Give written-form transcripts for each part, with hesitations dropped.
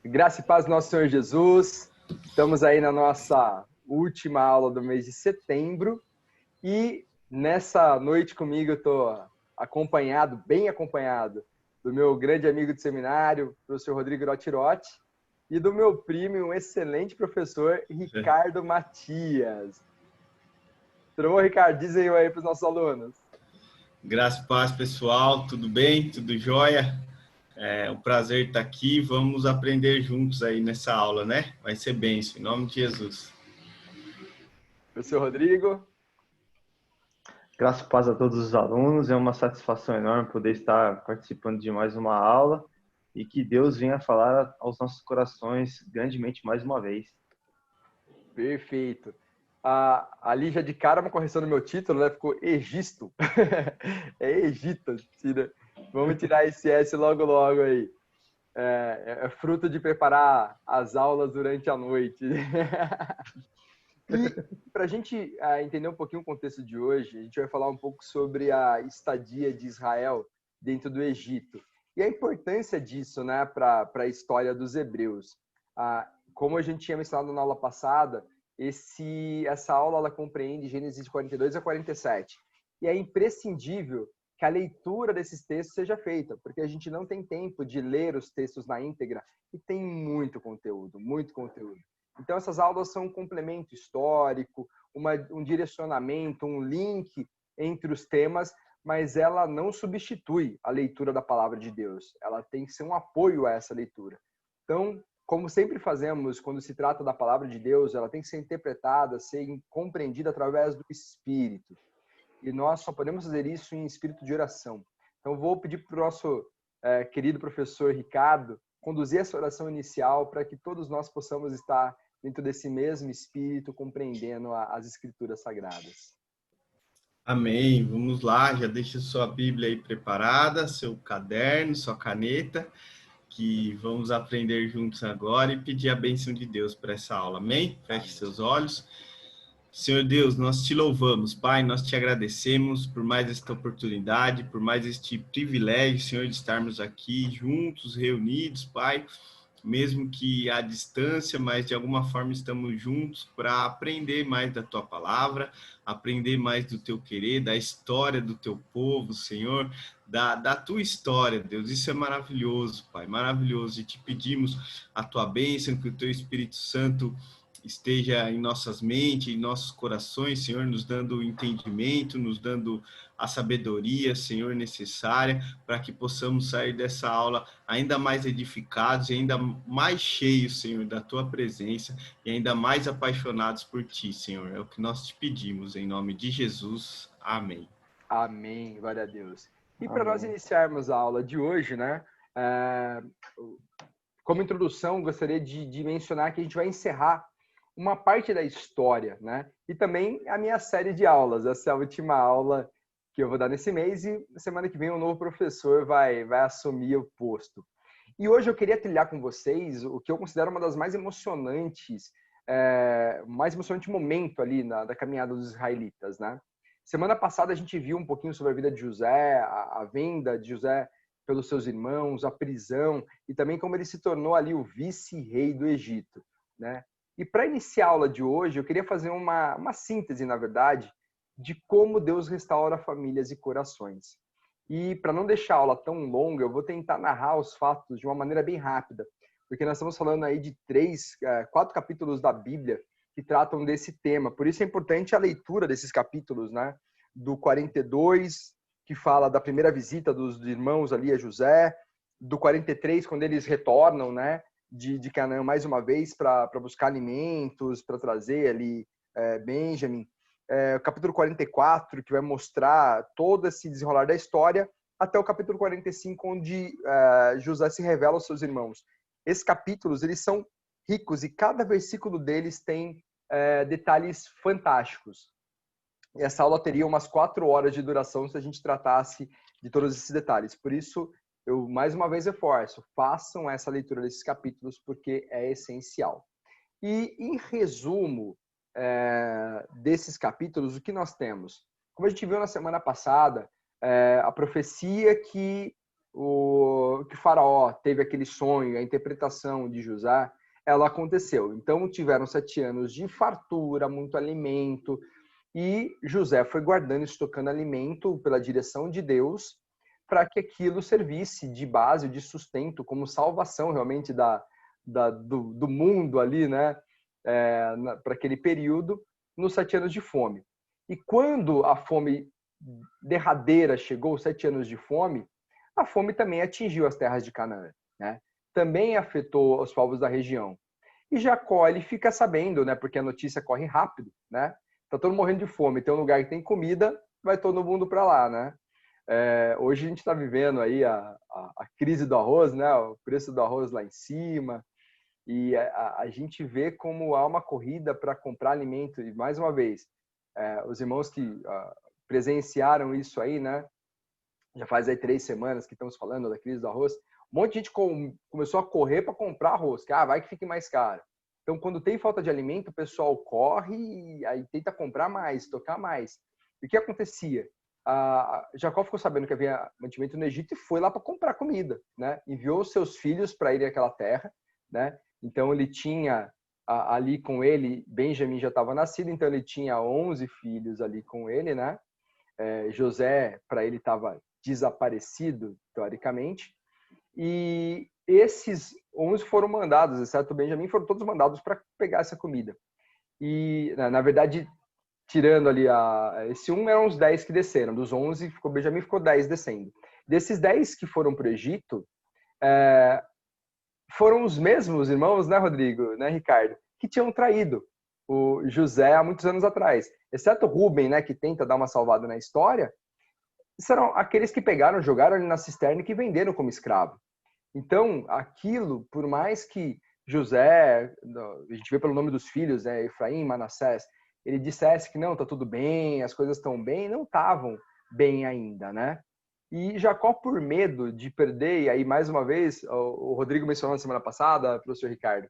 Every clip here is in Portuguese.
Graça e paz do nosso Senhor Jesus. Estamos aí na nossa última aula do mês de setembro e nessa noite comigo eu estou acompanhado, bem acompanhado, do meu grande amigo de seminário, professor Rodrigo Rottirotti, e do meu primo, um excelente professor, Ricardo Matias. Tudo bom, Ricardo? Diz aí para os nossos alunos. Graça e paz, pessoal. Tudo bem? Tudo jóia? É um prazer estar aqui. Vamos aprender juntos aí nessa aula, né? Vai ser bênção, em nome de Jesus. Professor Rodrigo. Graças e paz a todos os alunos. É uma satisfação enorme poder estar participando de mais uma aula e que Deus venha falar aos nossos corações grandemente mais uma vez. Perfeito. Ali já de cara uma correção no meu título, né? Ficou Egisto. É Egito. Tira. Vamos tirar esse S logo aí. É fruto de preparar as aulas durante a noite. E para a gente entender um pouquinho o contexto de hoje, a gente vai falar um pouco sobre a estadia de Israel dentro do Egito e a importância disso, né, para a história dos hebreus. Como a gente tinha mencionado na aula passada, essa aula ela compreende Gênesis 42 a 47 e é imprescindível que a leitura desses textos seja feita, porque a gente não tem tempo de ler os textos na íntegra e tem muito conteúdo, muito conteúdo. Então, essas aulas são um complemento histórico, um direcionamento, um link entre os temas, mas ela não substitui a leitura da palavra de Deus. Ela tem que ser um apoio a essa leitura. Então, como sempre fazemos quando se trata da palavra de Deus, ela tem que ser interpretada, ser compreendida através do Espírito. E nós só podemos fazer isso em espírito de oração. Então, vou pedir para o nosso querido professor Ricardo conduzir essa oração inicial para que todos nós possamos estar dentro desse mesmo espírito, compreendendo as Escrituras Sagradas. Amém. Vamos lá, já deixa sua Bíblia aí preparada, seu caderno, sua caneta, que vamos aprender juntos agora e pedir a bênção de Deus para essa aula. Amém? Feche seus olhos. Senhor Deus, nós te louvamos, Pai, nós te agradecemos por mais esta oportunidade, por mais este privilégio, Senhor, de estarmos aqui juntos, reunidos, Pai, mesmo que à distância, mas de alguma forma estamos juntos para aprender mais da tua palavra, aprender mais do teu querer, da história do teu povo, Senhor, da tua história, Deus. Isso é maravilhoso, Pai, maravilhoso. E te pedimos a tua bênção, que o teu Espírito Santo esteja em nossas mentes, em nossos corações, Senhor, nos dando o entendimento, nos dando a sabedoria, Senhor, necessária para que possamos sair dessa aula ainda mais edificados e ainda mais cheios, Senhor, da Tua presença e ainda mais apaixonados por Ti, Senhor. É o que nós te pedimos, em nome de Jesus. Amém. Amém. Glória a Deus. E para nós iniciarmos a aula de hoje, né? Como introdução, gostaria de mencionar que a gente vai encerrar uma parte da história, né? E também a minha série de aulas. Essa é a última aula que eu vou dar nesse mês e semana que vem um novo professor vai assumir o posto. E hoje eu queria trilhar com vocês o que eu considero uma das mais emocionante momento ali da caminhada dos israelitas, né? Semana passada a gente viu um pouquinho sobre a vida de José, a venda de José pelos seus irmãos, a prisão e também como ele se tornou ali o vice-rei do Egito, né? E para iniciar a aula de hoje, eu queria fazer uma síntese, na verdade, de como Deus restaura famílias e corações. E para não deixar a aula tão longa, eu vou tentar narrar os fatos de uma maneira bem rápida, porque nós estamos falando aí de 4 capítulos da Bíblia que tratam desse tema. Por isso é importante a leitura desses capítulos, né? Do 42, que fala da primeira visita dos irmãos ali a José, do 43, quando eles retornam, né? De Canaã mais uma vez para buscar alimentos, para trazer ali Benjamim. O capítulo 44, que vai mostrar todo esse desenrolar da história, até o capítulo 45, onde José se revela aos seus irmãos. Esses capítulos, eles são ricos e cada versículo deles tem detalhes fantásticos. E essa aula teria umas 4 horas de duração se a gente tratasse de todos esses detalhes. Por isso, eu mais uma vez reforço, façam essa leitura desses capítulos porque é essencial. E em resumo desses capítulos, o que nós temos? Como a gente viu na semana passada, a profecia que que o faraó teve aquele sonho, a interpretação de José, ela aconteceu. Então tiveram 7 anos de fartura, muito alimento, e José foi guardando e estocando alimento pela direção de Deus para que aquilo servisse de base, de sustento, como salvação realmente do mundo ali, né? Para aquele período, nos 7 anos de fome. E quando a fome derradeira chegou, os 7 anos de fome, a fome também atingiu as terras de Canaã, né? Também afetou os povos da região. E Jacó, ele fica sabendo, né? Porque a notícia corre rápido, né? Tá todo morrendo de fome, tem um lugar que tem comida, vai todo mundo para lá, né? Hoje a gente está vivendo aí a crise do arroz, né? O preço do arroz lá em cima, e a gente vê como há uma corrida para comprar alimento. E mais uma vez, os irmãos que presenciaram isso aí, né? Já faz aí 3 semanas que estamos falando da crise do arroz. Um monte de gente começou a correr para comprar arroz, que vai que fique mais caro. Então, quando tem falta de alimento, o pessoal corre e aí tenta comprar mais, tocar mais. E o que acontecia? Jacó ficou sabendo que havia mantimento no Egito e foi lá para comprar comida, né? Enviou seus filhos para irem àquela terra, né? Então ele tinha ali com ele, Benjamim já estava nascido, então ele tinha 11 filhos ali com ele, né? José, para ele, estava desaparecido, teoricamente. E esses 11 foram mandados, exceto Benjamim, foram todos mandados para pegar essa comida. E, na verdade, tirando ali esse eram os 10 que desceram. Dos 11, Benjamim ficou 10 descendo. Desses 10 que foram para o Egito, foram os mesmos irmãos, né, Rodrigo, né, Ricardo, que tinham traído o José há muitos anos atrás. Exceto Rubem, né, que tenta dar uma salvada na história, serão aqueles que pegaram, jogaram ele na cisterna e que venderam como escravo. Então, aquilo, por mais que José, a gente vê pelo nome dos filhos, né, Efraim, Manassés, ele dissesse que não, tá tudo bem, as coisas estão bem, não estavam bem ainda, né? E Jacó, por medo de perder, e aí mais uma vez, o Rodrigo mencionou na semana passada, professor Ricardo,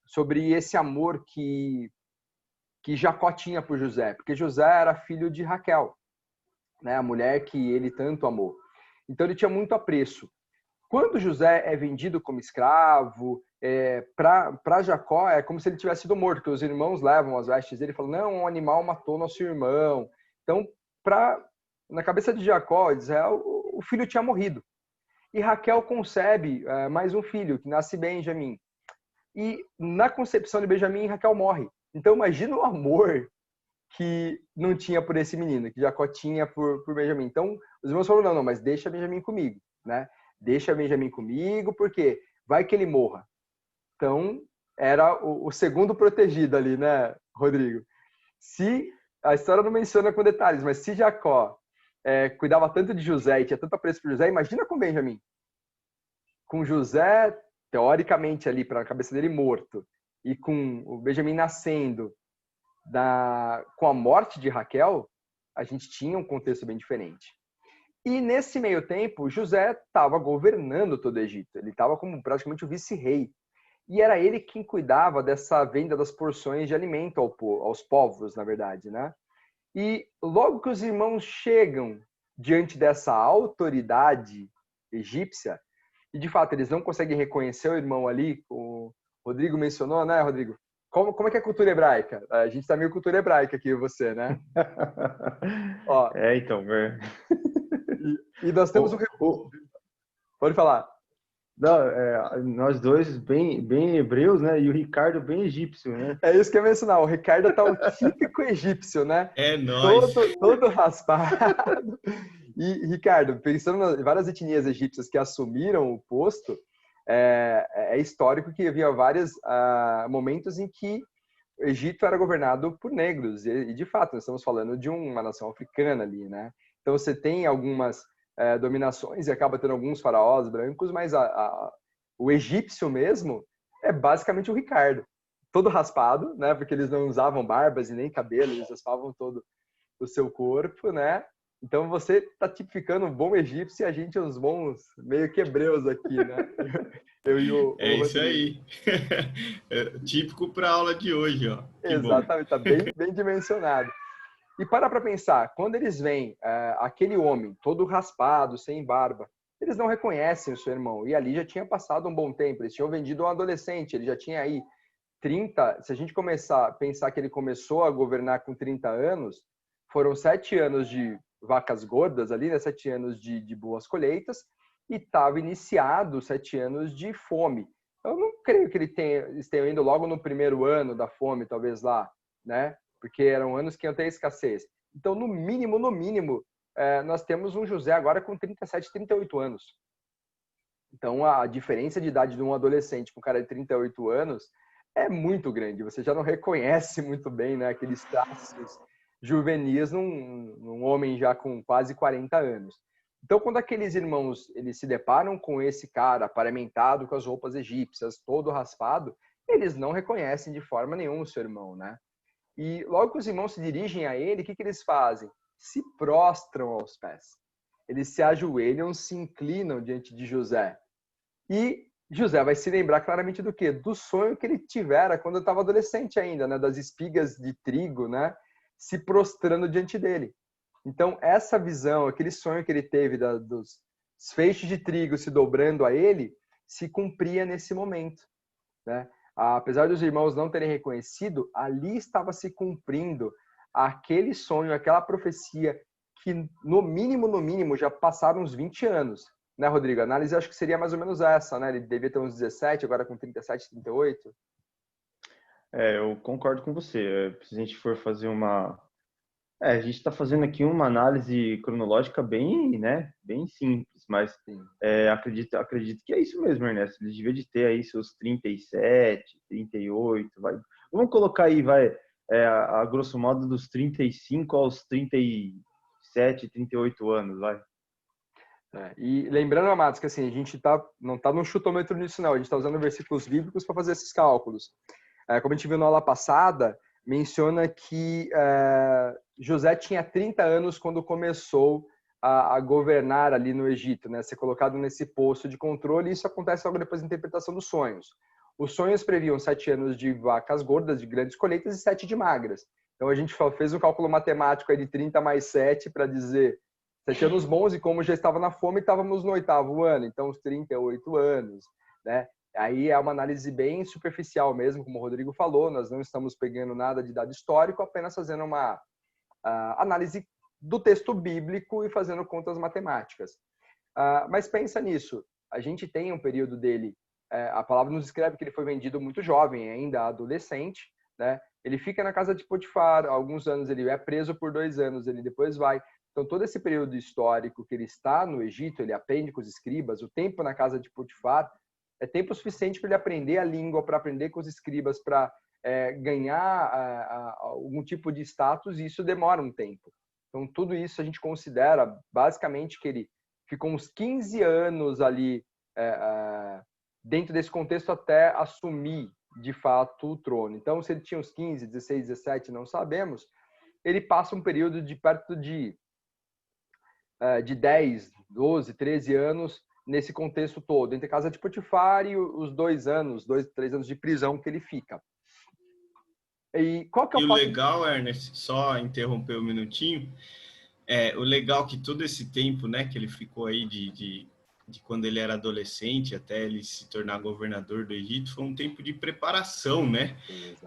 sobre esse amor que Jacó tinha por José, porque José era filho de Raquel, né, a mulher que ele tanto amou. Então ele tinha muito apreço. Quando José é vendido como escravo, para Jacó é como se ele tivesse sido morto, que os irmãos levam as vestes dele e falam, não, um animal matou nosso irmão. Então, na cabeça de Jacó, Israel, o filho tinha morrido. E Raquel concebe mais um filho, que nasce Benjamim. E na concepção de Benjamim, Raquel morre. Então, imagina o amor que não tinha por esse menino, que Jacó tinha por Benjamim. Então, os irmãos falaram, não, mas deixa Benjamim comigo, né? Deixa Benjamim comigo, porque vai que ele morra. Então, era o segundo protegido ali, né, Rodrigo? Se a história não menciona com detalhes, mas se Jacó cuidava tanto de José e tinha tanto apreço por José, imagina com Benjamim. Com José, teoricamente, ali para a cabeça dele morto, e com o Benjamim nascendo, com a morte de Raquel, a gente tinha um contexto bem diferente. E nesse meio tempo, José estava governando todo o Egito. Ele estava como praticamente o vice-rei. E era ele quem cuidava dessa venda das porções de alimento aos povos, na verdade, né? E logo que os irmãos chegam diante dessa autoridade egípcia, e de fato eles não conseguem reconhecer o irmão ali, o Rodrigo mencionou, né, Rodrigo? Como é que é a cultura hebraica? A gente tá meio cultura hebraica aqui, você, né? Ó, então. E nós temos Pode falar. Não, nós dois bem hebreus, né? E o Ricardo bem egípcio, né? É isso que eu ia mencionar. O Ricardo tá o típico egípcio, né? É nóis. Todo raspado. E, Ricardo, pensando em várias etnias egípcias que assumiram o posto, é histórico que havia vários momentos em que o Egito era governado por negros. E, de fato, nós estamos falando de uma nação africana ali, né? Então, você tem algumas dominações e acaba tendo alguns faraós brancos, mas o egípcio mesmo é basicamente o Ricardo. Todo raspado, né? Porque eles não usavam barbas e nem cabelo, eles raspavam todo o seu corpo, né? Então você está tipificando um bom egípcio e a gente uns bons meio que hebreus aqui, né? Eu e o isso aí. Típico para a aula de hoje, ó. Que exatamente, está bem dimensionado. E para pensar, quando eles veem aquele homem todo raspado, sem barba, eles não reconhecem o seu irmão. E ali já tinha passado um bom tempo, eles tinham vendido um adolescente, ele já tinha aí 30, se a gente começar a pensar que ele começou a governar com 30 anos, foram 7 anos de vacas gordas ali, né? 7 anos de boas colheitas, e estava iniciado 7 anos de fome. Eu não creio que eles tenham ido logo no primeiro ano da fome, talvez lá, né? Porque eram anos que iam ter escassez. Então, no mínimo, nós temos um José agora com 37, 38 anos. Então, a diferença de idade de um adolescente com um cara de 38 anos é muito grande. Você já não reconhece muito bem, né, aqueles traços juvenis num homem já com quase 40 anos. Então, quando aqueles irmãos eles se deparam com esse cara paramentado com as roupas egípcias, todo raspado, eles não reconhecem de forma nenhuma o seu irmão, né? E logo que os irmãos se dirigem a ele, o que eles fazem? Se prostram aos pés. Eles se ajoelham, se inclinam diante de José. E José vai se lembrar claramente do quê? Do sonho que ele tivera quando estava adolescente ainda, né? Das espigas de trigo, né? Se prostrando diante dele. Então, essa visão, aquele sonho que ele teve dos feixes de trigo se dobrando a ele, se cumpria nesse momento, né? Apesar dos irmãos não terem reconhecido, ali estava se cumprindo aquele sonho, aquela profecia que, no mínimo, já passaram uns 20 anos. Né, Rodrigo? A análise acho que seria mais ou menos essa, né? Ele devia ter uns 17, agora com 37, 38. Eu concordo com você. Se a gente for fazer a gente está fazendo aqui uma análise cronológica bem, né, bem simples, mas acredito que é isso mesmo, Ernesto. Ele devia de ter aí seus 37, 38, vai. Vamos colocar aí, a grosso modo dos 35 aos 37, 38 anos, vai. E lembrando, Amados, que assim, a gente não está no chutômetro nisso, não. A gente está usando versículos bíblicos para fazer esses cálculos. Como a gente viu na aula passada, menciona que José tinha 30 anos quando começou a governar ali no Egito, né? Ser colocado nesse posto de controle, e isso acontece logo depois da interpretação dos sonhos. Os sonhos previam 7 anos de vacas gordas, de grandes colheitas, e 7 de magras. Então a gente fez um cálculo matemático aí de 30 mais 7 para dizer 7 anos bons, e como já estava na fome, estávamos no 8º ano, então os 38 anos, né? Aí é uma análise bem superficial mesmo, como o Rodrigo falou, nós não estamos pegando nada de dado histórico, apenas fazendo uma análise do texto bíblico e fazendo contas matemáticas. Mas pensa nisso, a gente tem um período dele, a palavra nos escreve que ele foi vendido muito jovem, ainda adolescente, né? Ele fica na casa de Potifar, alguns anos, ele é preso por 2 anos, ele depois vai. Então, todo esse período histórico que ele está no Egito, ele aprende com os escribas, o tempo na casa de Potifar, é tempo suficiente para ele aprender a língua, para aprender com os escribas, para ganhar algum tipo de status, e isso demora um tempo. Então, tudo isso a gente considera, basicamente, que ele ficou uns 15 anos ali dentro desse contexto até assumir, de fato, o trono. Então, se ele tinha uns 15, 16, 17, não sabemos, ele passa um período de perto de 10, 12, 13 anos nesse contexto todo, entre a casa de Potifar e os 2 anos, 2, 3 anos de prisão que ele fica. E qual que é o fato? Legal, Ernest, só interromper um minutinho, o legal que todo esse tempo, né, que ele ficou aí de quando ele era adolescente até ele se tornar governador do Egito, foi um tempo de preparação, né,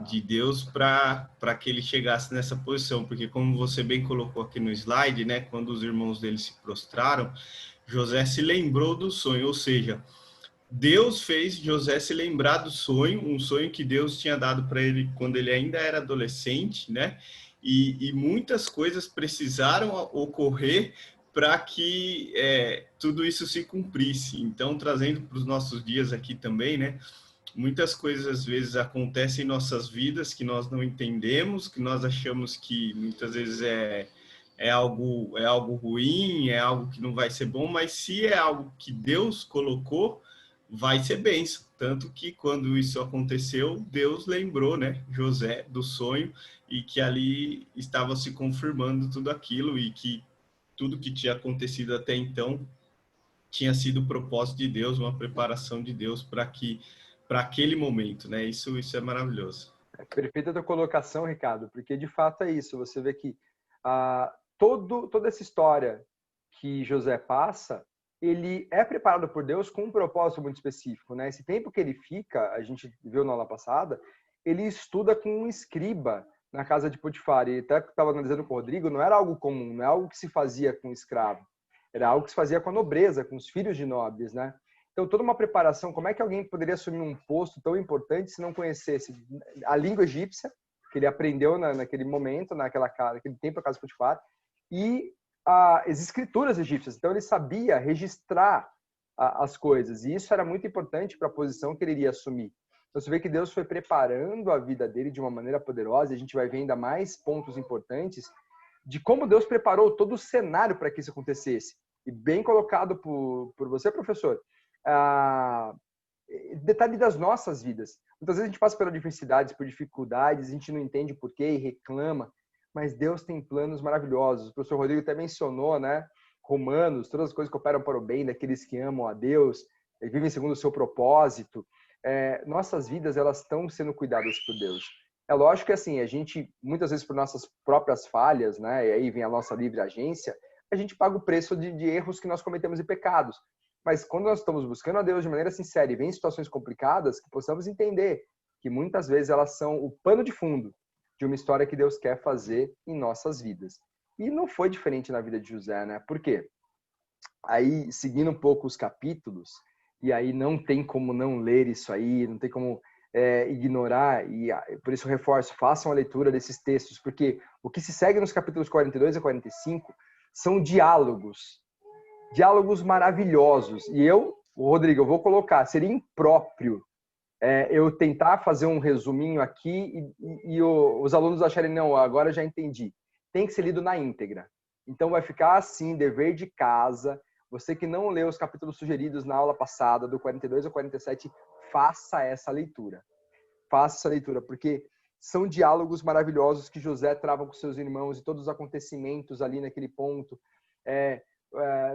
de Deus para que ele chegasse nessa posição, porque como você bem colocou aqui no slide, né, quando os irmãos dele se prostraram, José se lembrou do sonho, ou seja, Deus fez José se lembrar do sonho, um sonho que Deus tinha dado para ele quando ele ainda era adolescente, né? E muitas coisas precisaram ocorrer para que tudo isso se cumprisse. Então, trazendo para os nossos dias aqui também, né? Muitas coisas às vezes acontecem em nossas vidas que nós não entendemos, que nós achamos que muitas vezes é algo ruim, é algo que não vai ser bom, mas se é algo que Deus colocou, vai ser bênção. Tanto que quando isso aconteceu, Deus lembrou, né, José do sonho, e que ali estava se confirmando tudo aquilo, e que tudo que tinha acontecido até então tinha sido o propósito de Deus, uma preparação de Deus para aquele momento, né? Isso é maravilhoso. Perfeita a tua colocação, Ricardo, porque de fato é isso. Você vê que toda essa história que José passa ele é preparado por Deus com um propósito muito específico, né? Esse tempo que ele fica, a gente viu na aula passada, ele estuda com um escriba na casa de Potifar. E até que estava analisando com o Rodrigo, não era algo comum, não é algo que se fazia com escravo. Era algo que se fazia com a nobreza, com os filhos de nobres, né? Então, toda uma preparação. Como é que alguém poderia assumir um posto tão importante se não conhecesse a língua egípcia, que ele aprendeu naquele momento, naquele tempo, a casa de Potifar, e as escrituras egípcias. Então, ele sabia registrar as coisas. E isso era muito importante para a posição que ele iria assumir. Então, você vê que Deus foi preparando a vida dele de uma maneira poderosa. E a gente vai ver ainda mais pontos importantes de como Deus preparou todo o cenário para que isso acontecesse. E bem colocado por você, professor. Detalhe das nossas vidas. Muitas vezes a gente passa por adversidades, por dificuldades, a gente não entende o porquê e reclama. Mas Deus tem planos maravilhosos. O professor Rodrigo até mencionou, né? Romanos, todas as coisas que operam para o bem daqueles que amam a Deus, e vivem segundo o seu propósito. Nossas vidas, elas estão sendo cuidadas por Deus. É lógico que, assim, a gente, muitas vezes por nossas próprias falhas, né? E aí vem a nossa livre agência, a gente paga o preço de erros que nós cometemos e pecados. Mas quando nós estamos buscando a Deus de maneira sincera e vem situações complicadas, que possamos entender que muitas vezes elas são o pano de fundo de uma história que Deus quer fazer em nossas vidas. E não foi diferente na vida de José, né? Por quê? Aí, seguindo um pouco os capítulos, e aí não tem como não ler isso aí, não tem como ignorar, e por isso eu reforço, façam a leitura desses textos, porque o que se segue nos capítulos 42 a 45 são diálogos maravilhosos. E Rodrigo, eu vou colocar, seria impróprio eu tentar fazer um resuminho aqui e os alunos acharem, não, agora já entendi. Tem que ser lido na íntegra. Então vai ficar assim, dever de casa. Você que não leu os capítulos sugeridos na aula passada, do 42 ao 47, faça essa leitura. Faça essa leitura, porque são diálogos maravilhosos que José trava com seus irmãos e todos os acontecimentos ali naquele ponto.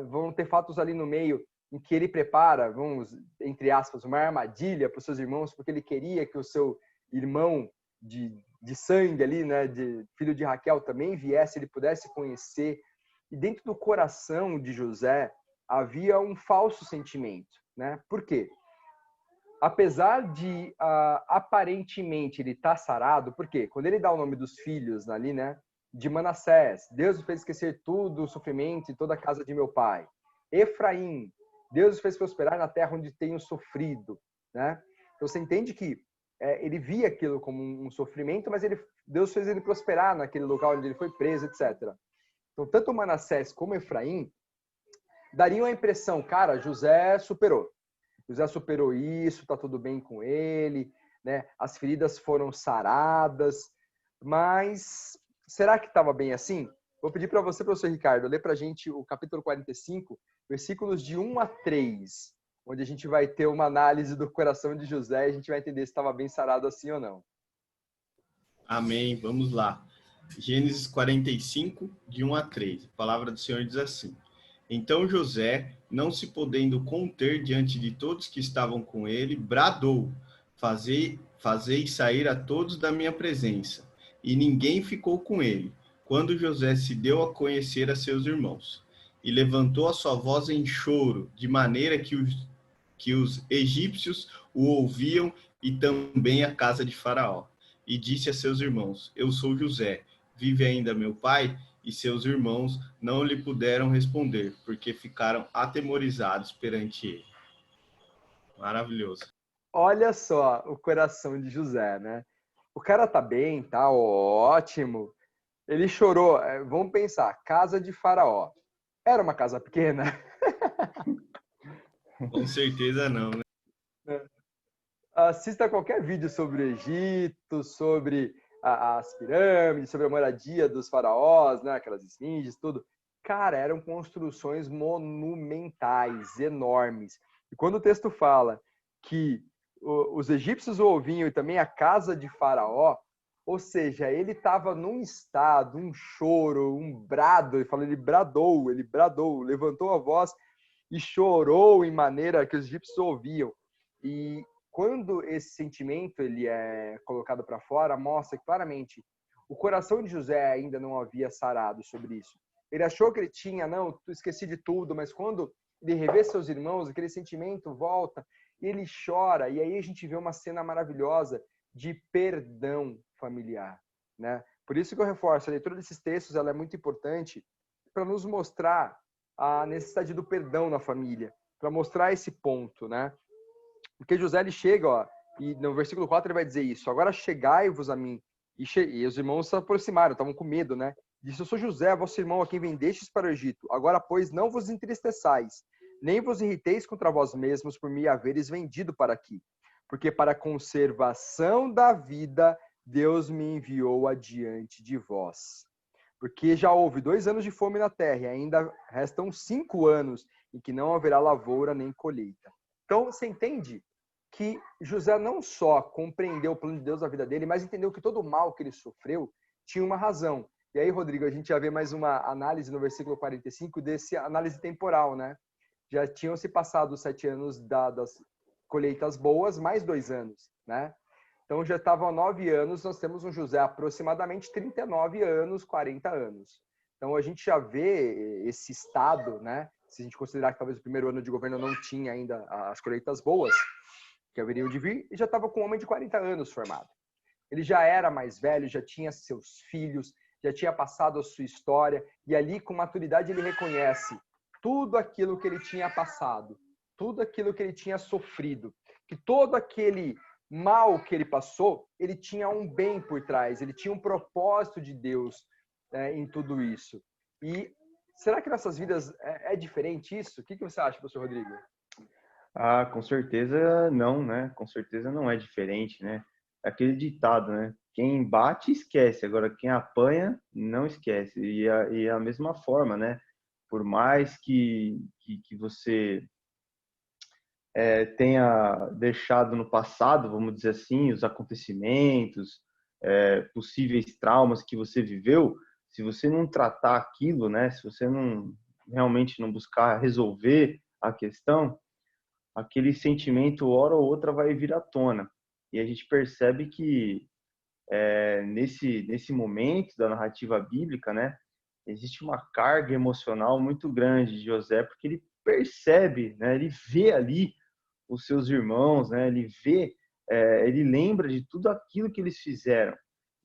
Vão ter fatos ali no meio em que ele prepara, vamos, entre aspas, uma armadilha para os seus irmãos, porque ele queria que o seu irmão de sangue ali, né, de filho de Raquel também viesse, ele pudesse conhecer. E dentro do coração de José havia um falso sentimento, né? Por quê? Apesar de aparentemente ele estar sarado, porque quando ele dá o nome dos filhos ali, né, de Manassés, Deus o fez esquecer tudo o sofrimento e toda a casa de meu pai. Efraim, Deus o fez prosperar na terra onde tenho sofrido, né? Então você entende que ele via aquilo como um sofrimento, mas Deus fez ele prosperar naquele lugar onde ele foi preso, etc. Então tanto Manassés como Efraim dariam a impressão, cara, José superou isso, tá tudo bem com ele, né? As feridas foram saradas, mas será que estava bem assim? Vou pedir para você, professor Ricardo, ler para a gente o capítulo 45, versículos de 1 a 3, onde a gente vai ter uma análise do coração de José e a gente vai entender se estava bem sarado assim ou não. Amém. Vamos lá. Gênesis 45, de 1 a 3. A palavra do Senhor diz assim: Então José, não se podendo conter diante de todos que estavam com ele, bradou: Fazei sair a todos da minha presença. E ninguém ficou com ele, quando José se deu a conhecer a seus irmãos. E levantou a sua voz em choro, de maneira que os egípcios o ouviam e também a casa de Faraó. E disse a seus irmãos: Eu sou José, vive ainda meu pai? E seus irmãos não lhe puderam responder, porque ficaram atemorizados perante ele. Maravilhoso. Olha só o coração de José, né? O cara tá bem, tá ótimo. Ele chorou. Vamos pensar, casa de Faraó. Era uma casa pequena? Com certeza não, né? Assista qualquer vídeo sobre o Egito, sobre as pirâmides, sobre a moradia dos faraós, né? Aquelas esfinges, tudo. Cara, eram construções monumentais, enormes. E quando o texto fala que os egípcios o ouviam e também a casa de Faraó, ou seja, ele estava num estado, um choro, um brado, ele bradou, levantou a voz e chorou em maneira que os egípcios ouviam. E quando esse sentimento ele é colocado para fora, mostra claramente o coração de José ainda não havia sarado sobre isso. Ele achou que ele tinha, não, esqueci de tudo, mas quando ele rever seus irmãos, aquele sentimento volta, e ele chora. E aí a gente vê uma cena maravilhosa de perdão familiar, né? Por isso que eu reforço, a leitura desses textos ela é muito importante para nos mostrar a necessidade do perdão na família, para mostrar esse ponto, né? Porque José ele chega, ó, e no versículo 4 ele vai dizer isso: agora chegai-vos a mim. E os irmãos se aproximaram, estavam com medo, né? Disse: eu sou José, vosso irmão, a quem vendestes para o Egito. Agora, pois, não vos entristeçais, nem vos irriteis contra vós mesmos por me haveres vendido para aqui. Porque para a conservação da vida, Deus me enviou adiante de vós. Porque já houve 2 anos de fome na terra, e ainda restam 5 anos em que não haverá lavoura nem colheita. Então, você entende que José não só compreendeu o plano de Deus na vida dele, mas entendeu que todo o mal que ele sofreu tinha uma razão. E aí, Rodrigo, a gente já vê mais uma análise no versículo 45 desse análise temporal, né? Já tinham se passado os 7 anos das colheitas boas, mais 2 anos, né? Então já estavam 9 anos, nós temos um José aproximadamente 39 anos, 40 anos. Então a gente já vê esse estado, né? Se a gente considerar que talvez o primeiro ano de governo não tinha ainda as colheitas boas, que haveriam de vir, e já estava com um homem de 40 anos formado. Ele já era mais velho, já tinha seus filhos, já tinha passado a sua história, e ali com maturidade ele reconhece tudo aquilo que ele tinha passado, tudo aquilo que ele tinha sofrido, que todo aquele mal que ele passou, ele tinha um bem por trás, ele tinha um propósito de Deus em tudo isso. E será que nossas vidas é diferente isso? O que você acha, professor Rodrigo? Ah, com certeza não, né? Com certeza não é diferente, né? É aquele ditado, né? Quem bate, esquece. Agora, quem apanha, não esquece. E a mesma forma, né? Por mais que você tenha deixado no passado, vamos dizer assim, os acontecimentos, possíveis traumas que você viveu, se você não tratar aquilo, né? Se você não realmente não buscar resolver a questão, aquele sentimento, hora ou outra, vai vir à tona. E a gente percebe que nesse momento da narrativa bíblica, né, existe uma carga emocional muito grande de José, porque ele percebe, né, ele vê ali os seus irmãos, né, ele lembra de tudo aquilo que eles fizeram.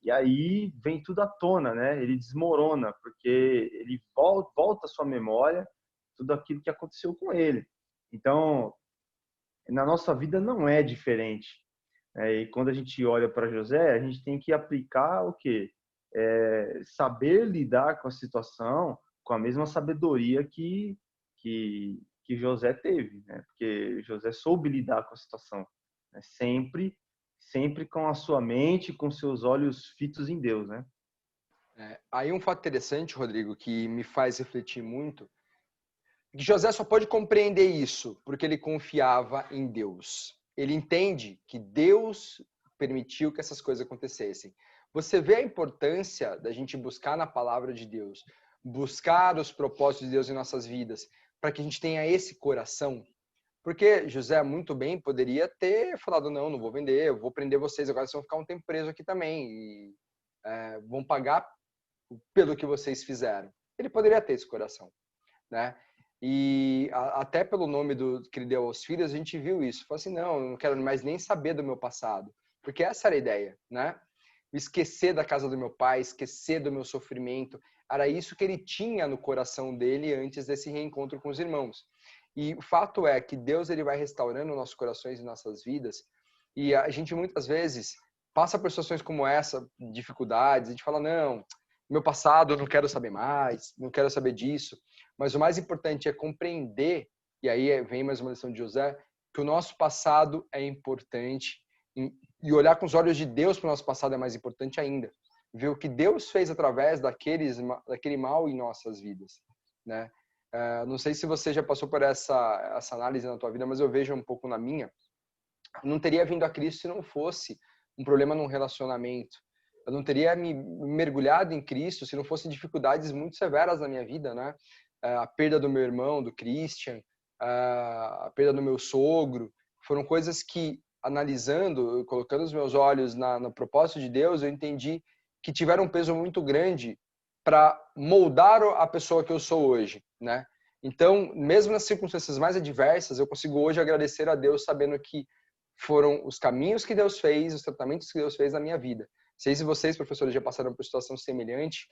E aí vem tudo à tona, né? Ele desmorona, porque ele volta à sua memória tudo aquilo que aconteceu com ele. Então, na nossa vida não é diferente. E quando a gente olha para José, a gente tem que aplicar o quê? Saber lidar com a situação com a mesma sabedoria que José teve, né? Porque José soube lidar com a situação, né? Sempre com a sua mente, com seus olhos fitos em Deus, né? Aí um fato interessante, Rodrigo, que me faz refletir muito, que José só pode compreender isso porque ele confiava em Deus. Ele entende que Deus permitiu que essas coisas acontecessem. Você vê a importância da gente buscar na palavra de Deus, buscar os propósitos de Deus em nossas vidas, para que a gente tenha esse coração. Porque José muito bem poderia ter falado: não vou vender, eu vou prender vocês, agora vocês vão ficar um tempo presos aqui também e vão pagar pelo que vocês fizeram. Ele poderia ter esse coração, né? E até pelo nome que ele deu aos filhos, a gente viu isso. Falou assim: não, eu não quero mais nem saber do meu passado. Porque essa era a ideia, né? Esquecer da casa do meu pai, esquecer do meu sofrimento. Era isso que ele tinha no coração dele antes desse reencontro com os irmãos. E o fato é que Deus ele vai restaurando nossos corações e nossas vidas. E a gente muitas vezes passa por situações como essa, dificuldades, a gente fala: não, meu passado eu não quero saber mais, não quero saber disso. Mas o mais importante é compreender, e aí vem mais uma lição de José, que o nosso passado é importante e olhar com os olhos de Deus para o nosso passado é mais importante ainda. Ver o que Deus fez através daquele mal em nossas vidas, né? Não sei se você já passou por essa análise na tua vida, mas eu vejo um pouco na minha. Eu não teria vindo a Cristo se não fosse um problema num relacionamento. Eu não teria me mergulhado em Cristo se não fossem dificuldades muito severas na minha vida, né? A perda do meu irmão, do Christian, a perda do meu sogro, foram coisas que, analisando, colocando os meus olhos no propósito de Deus, eu entendi que tiveram um peso muito grande para moldar a pessoa que eu sou hoje, né? Então, mesmo nas circunstâncias mais adversas, eu consigo hoje agradecer a Deus sabendo que foram os caminhos que Deus fez, os tratamentos que Deus fez na minha vida. Não sei se vocês, professores, já passaram por situação semelhante,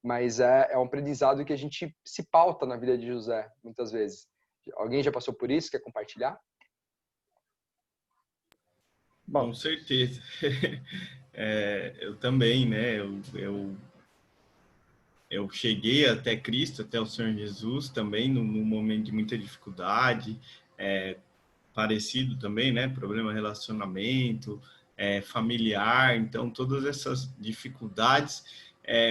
mas é um aprendizado que a gente se pauta na vida de José, muitas vezes. Alguém já passou por isso? Quer compartilhar? Com certeza. Eu também, né? Eu cheguei até Cristo, até o Senhor Jesus também, num momento de muita dificuldade, parecido também, né? Problema de relacionamento, familiar. Então, todas essas dificuldades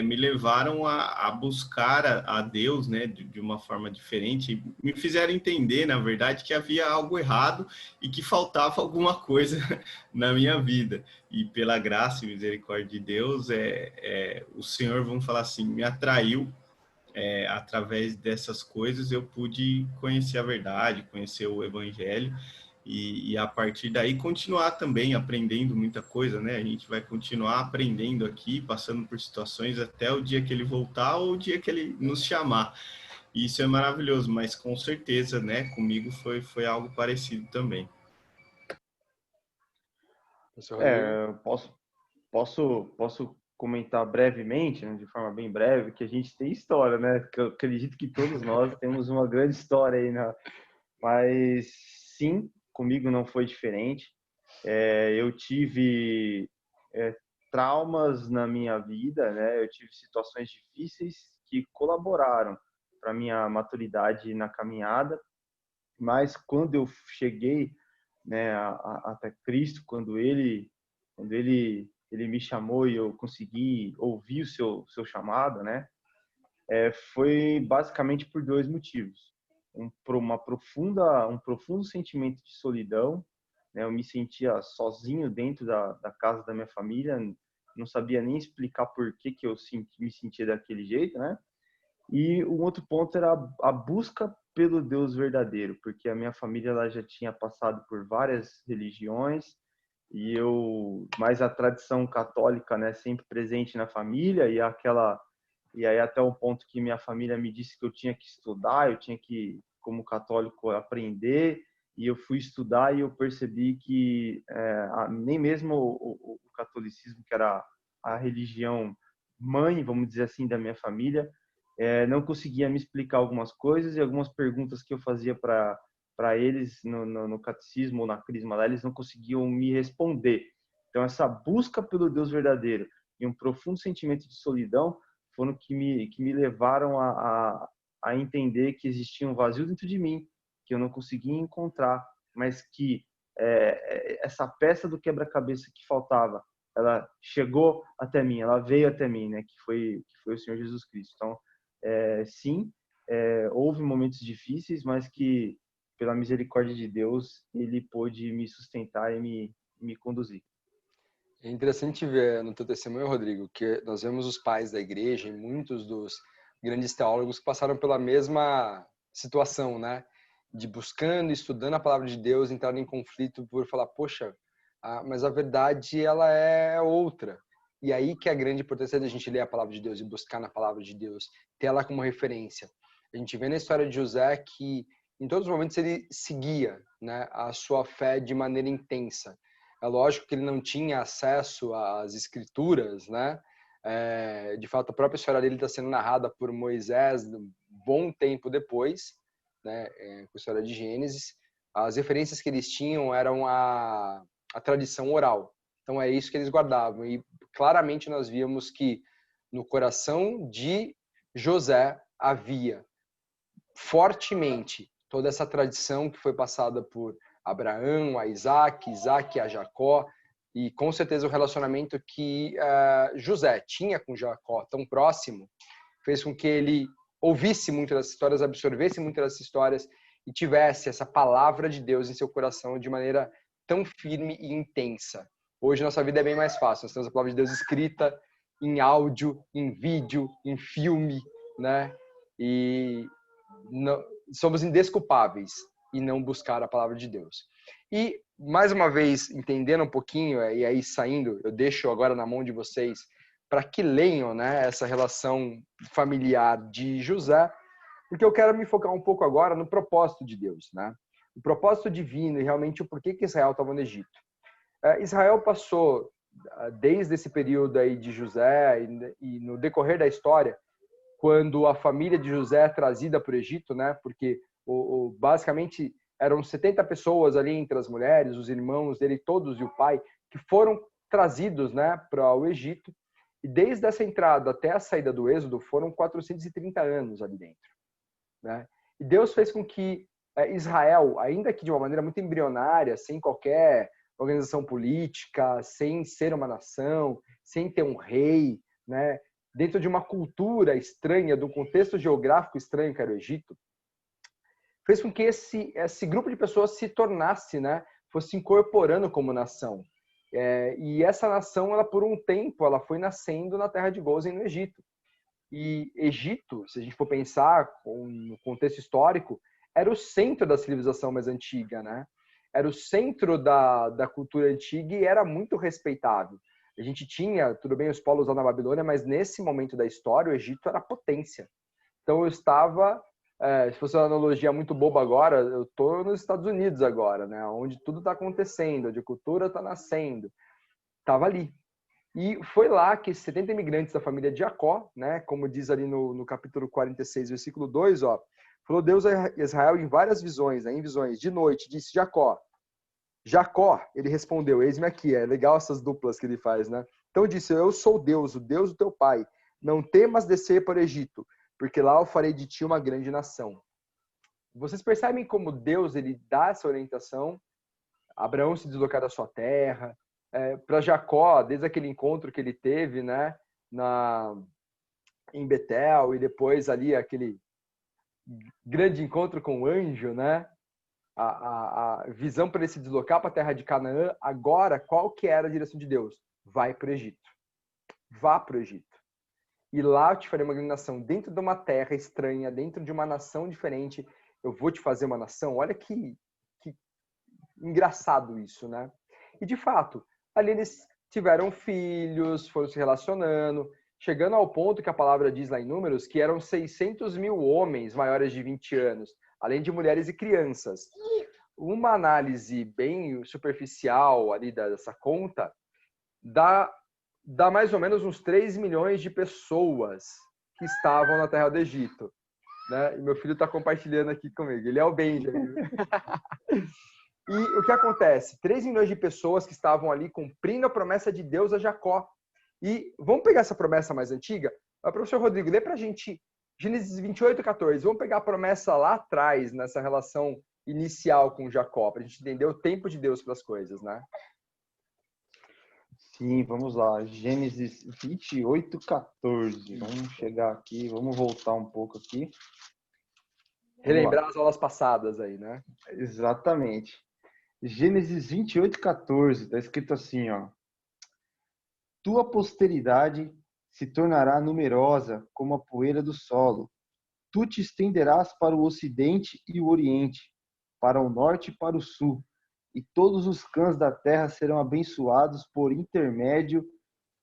me levaram a buscar a Deus, né? De uma forma diferente. Me fizeram entender, na verdade, que havia algo errado e que faltava alguma coisa na minha vida. E pela graça e misericórdia de Deus, o Senhor, vamos falar assim, me atraiu. Através dessas coisas eu pude conhecer a verdade, conhecer o Evangelho e a partir daí continuar também aprendendo muita coisa, né? A gente vai continuar aprendendo aqui, passando por situações até o dia que ele voltar ou o dia que ele nos chamar. E isso é maravilhoso, mas com certeza, né? Comigo foi algo parecido também. Posso comentar brevemente, né, de forma bem breve, que a gente tem história, né? Que eu acredito que todos nós temos uma grande história aí, né? Mas sim, comigo não foi diferente. Eu tive traumas na minha vida, né? Eu tive situações difíceis que colaboraram para minha maturidade na caminhada. Mas quando eu cheguei, né, até Cristo, quando ele me chamou e eu consegui ouvir o seu chamado, né? Foi basicamente por dois motivos. Um profundo sentimento de solidão, né? Eu me sentia sozinho dentro da casa da minha família, não sabia nem explicar por que eu me sentia daquele jeito, né? E o outro ponto era a busca pelo Deus verdadeiro, porque a minha família ela já tinha passado por várias religiões mas a tradição católica, né, sempre presente na família e aí até um ponto que minha família me disse que eu tinha que estudar, eu tinha que, como católico, aprender, e eu fui estudar e eu percebi que nem mesmo o catolicismo, que era a religião mãe, vamos dizer assim, da minha família, não conseguia me explicar algumas coisas e algumas perguntas que eu fazia para eles no catecismo ou na crisma lá, eles não conseguiam me responder. Então, essa busca pelo Deus verdadeiro e um profundo sentimento de solidão foram que me levaram a entender que existia um vazio dentro de mim, que eu não conseguia encontrar, mas que essa peça do quebra-cabeça que faltava, ela chegou até mim, ela veio até mim, né? Que foi o Senhor Jesus Cristo. Então, sim, houve momentos difíceis, mas que pela misericórdia de Deus, ele pôde me sustentar e me conduzir. É interessante ver no teu testemunho, Rodrigo, que nós vemos os pais da igreja e muitos dos grandes teólogos que passaram pela mesma situação, né? De buscando, estudando a palavra de Deus, entrar em conflito por falar, poxa, mas a verdade ela é outra. E aí que é a grande importância da gente ler a palavra de Deus e buscar na palavra de Deus, ter ela como referência. A gente vê na história de José que em todos os momentos ele seguia, né, a sua fé de maneira intensa. É lógico que ele não tinha acesso às escrituras, né? De fato, a própria história dele está sendo narrada por Moisés um bom tempo depois, né? Com a história de Gênesis. As referências que eles tinham eram a tradição oral. Então, é isso que eles guardavam. E claramente nós víamos que no coração de José havia fortemente toda essa tradição que foi passada por Abraão, a Isaac a Jacó, e com certeza o relacionamento que José tinha com Jacó tão próximo fez com que ele ouvisse muitas das histórias, absorvesse muitas das histórias e tivesse essa palavra de Deus em seu coração de maneira tão firme e intensa. Hoje nossa vida é bem mais fácil, nós temos a palavra de Deus escrita em áudio, em vídeo, em filme, né? E somos indesculpáveis em não buscar a palavra de Deus. E, mais uma vez, entendendo um pouquinho, e aí saindo, eu deixo agora na mão de vocês, para que leiam, né, essa relação familiar de José, Porque eu quero me focar um pouco agora no propósito de Deus, né? O propósito divino e realmente o porquê que Israel estava no Egito. Israel passou, desde esse período aí de José e no decorrer da história, quando a família de José é trazida para o Egito, né? Porque basicamente eram 70 pessoas ali entre as mulheres, os irmãos dele todos e o pai, que foram trazidos, né, para o Egito. E desde essa entrada até a saída do Êxodo foram 430 anos ali dentro, né? E Deus fez com que Israel, ainda que de uma maneira muito embrionária, sem qualquer organização política, sem ser uma nação, sem ter um rei, né, dentro de uma cultura estranha, de um contexto geográfico estranho que era o Egito, fez com que esse grupo de pessoas se tornasse, né, fosse se incorporando como nação. E essa nação, ela por um tempo, ela foi nascendo na terra de Gozem, no Egito. E Egito, se a gente for pensar no contexto histórico, era o centro da civilização mais antiga, né? Era o centro da cultura antiga e era muito respeitável. A gente tinha, tudo bem, os polos lá na Babilônia, mas nesse momento da história, o Egito era potência. Então eu estava, se fosse uma analogia muito boba agora, eu estou nos Estados Unidos agora, né? Onde tudo está acontecendo, onde a cultura está nascendo. Estava ali. E foi lá que 70 imigrantes da família de Jacó, né, como diz ali no capítulo 46, versículo 2, ó, falou Deus a Israel em várias visões, né, em visões de noite, disse Jacó. Jacó, ele respondeu, eis-me aqui. É legal essas duplas que ele faz, né? Então disse, eu sou Deus, o Deus do teu pai. Não temas descer para o Egito, porque lá eu farei de ti uma grande nação. Vocês percebem como Deus ele dá essa orientação? Abraão se deslocar da sua terra, para Jacó, desde aquele encontro que ele teve, né, em Betel, e depois ali aquele grande encontro com o anjo, né, a visão para ele se deslocar para a terra de Canaã. Agora, qual que era a direção de Deus? Vai para o Egito. Vá para o Egito. E lá eu te farei uma grande nação, dentro de uma terra estranha, dentro de uma nação diferente, eu vou te fazer uma nação. Olha que engraçado isso, né? E de fato, ali eles tiveram filhos, foram se relacionando, chegando ao ponto que a palavra diz lá em Números que eram 600 mil homens maiores de 20 anos, além de mulheres e crianças. Uma análise bem superficial ali dessa conta dá mais ou menos uns 3 milhões de pessoas que estavam na terra do Egito, né? E meu filho está compartilhando aqui comigo, ele é o Benjamin. E o que acontece? 3 milhões de pessoas que estavam ali cumprindo a promessa de Deus a Jacó. E vamos pegar essa promessa mais antiga? O professor Rodrigo, lê para a gente Gênesis 28, 14. Vamos pegar a promessa lá atrás, nessa relação inicial com Jacó, para a gente entender o tempo de Deus para as coisas, né? Sim, vamos lá. Gênesis 28, 14. Vamos chegar aqui, vamos voltar um pouco aqui. Relembrar as aulas passadas aí, né? Exatamente. Gênesis 28, 14, está escrito assim, ó. Tua posteridade se tornará numerosa como a poeira do solo. Tu te estenderás para o ocidente e o oriente, para o norte e para o sul, e todos os clãs da terra serão abençoados por intermédio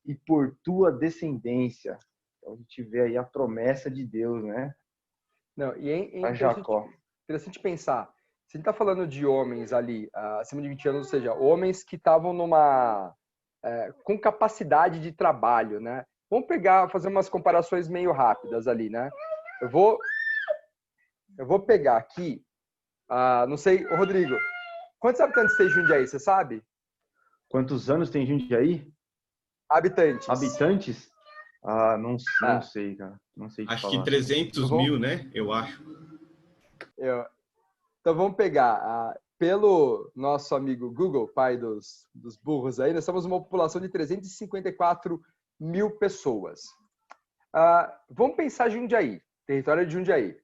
e por tua descendência. Então a gente vê aí a promessa de Deus, né? Não, e Para Jacó. Interessante pensar. Se a gente está falando de homens ali, acima de 20 anos, ou seja, homens que estavam com capacidade de trabalho, né? Vamos fazer umas comparações meio rápidas ali, né? Eu vou pegar aqui, não sei, Rodrigo, quantos habitantes tem Jundiaí, você sabe? Quantos anos tem Jundiaí? Habitantes. Habitantes? Não sei, cara. Não sei te acho falar. que 300 mil, né? Eu acho. Então vamos pegar, pelo nosso amigo Google, pai dos burros aí, nós temos uma população de 354 mil pessoas. Vamos pensar Jundiaí, território de Jundiaí.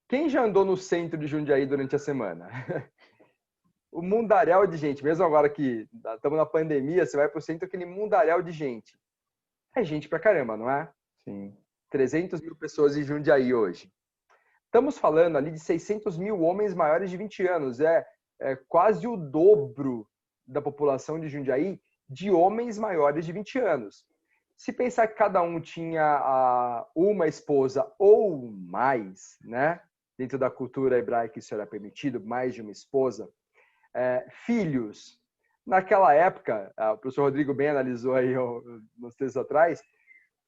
Quem já andou no centro de Jundiaí durante a semana? O mundaréu de gente, mesmo agora que estamos na pandemia, você vai para o centro, aquele mundaréu de gente. É gente pra caramba, não é? Sim. 300 mil pessoas em Jundiaí hoje. Estamos falando ali de 600 mil homens maiores de 20 anos. É quase o dobro da população de Jundiaí de homens maiores de 20 anos. Se pensar que cada um tinha uma esposa ou mais, né? Dentro da cultura hebraica isso era permitido, mais de uma esposa. Filhos. Naquela época, o professor Rodrigo bem analisou aí uns textos atrás,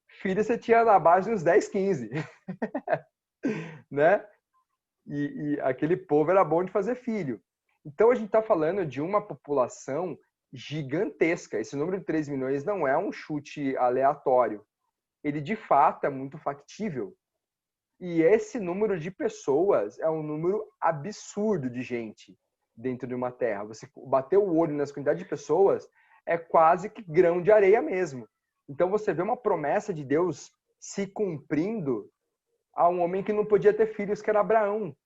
filhos você tinha na base de uns 10, 15. Né? E aquele povo era bom de fazer filho. Então a gente está falando de uma população gigantesca. Esse número de 3 milhões não é um chute aleatório. Ele de fato é muito factível. E esse número de pessoas é um número absurdo de gente dentro de uma terra. Você bater o olho nas quantidades de pessoas é quase que grão de areia mesmo. Então você vê uma promessa de Deus se cumprindo a um homem que não podia ter filhos, que era Abraão,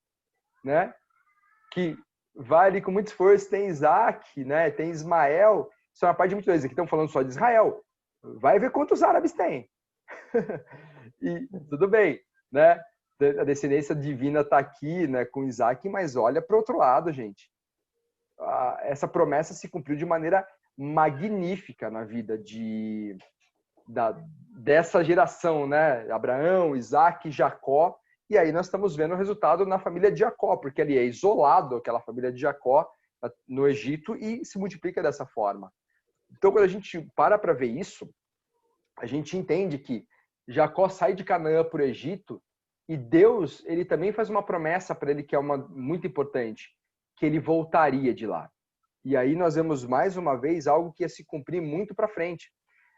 né? Que vai ali com muito esforço, tem Isaac, né? Tem Ismael. Isso é uma parte de muitos aqui estão falando só de Israel. Vai ver quantos árabes tem. E tudo bem, né? A descendência divina está aqui, né, com Isaac, mas olha para o outro lado, gente. Essa promessa se cumpriu de maneira magnífica na vida dessa geração, né? Abraão, Isaac, Jacó. E aí nós estamos vendo o resultado na família de Jacó, porque ele é isolado, aquela família de Jacó, no Egito, e se multiplica dessa forma. Então, quando a gente para ver isso, a gente entende que Jacó sai de Canaã para o Egito, e Deus, ele também faz uma promessa para ele que é muito importante, que ele voltaria de lá. E aí nós vemos mais uma vez algo que ia se cumprir muito para frente.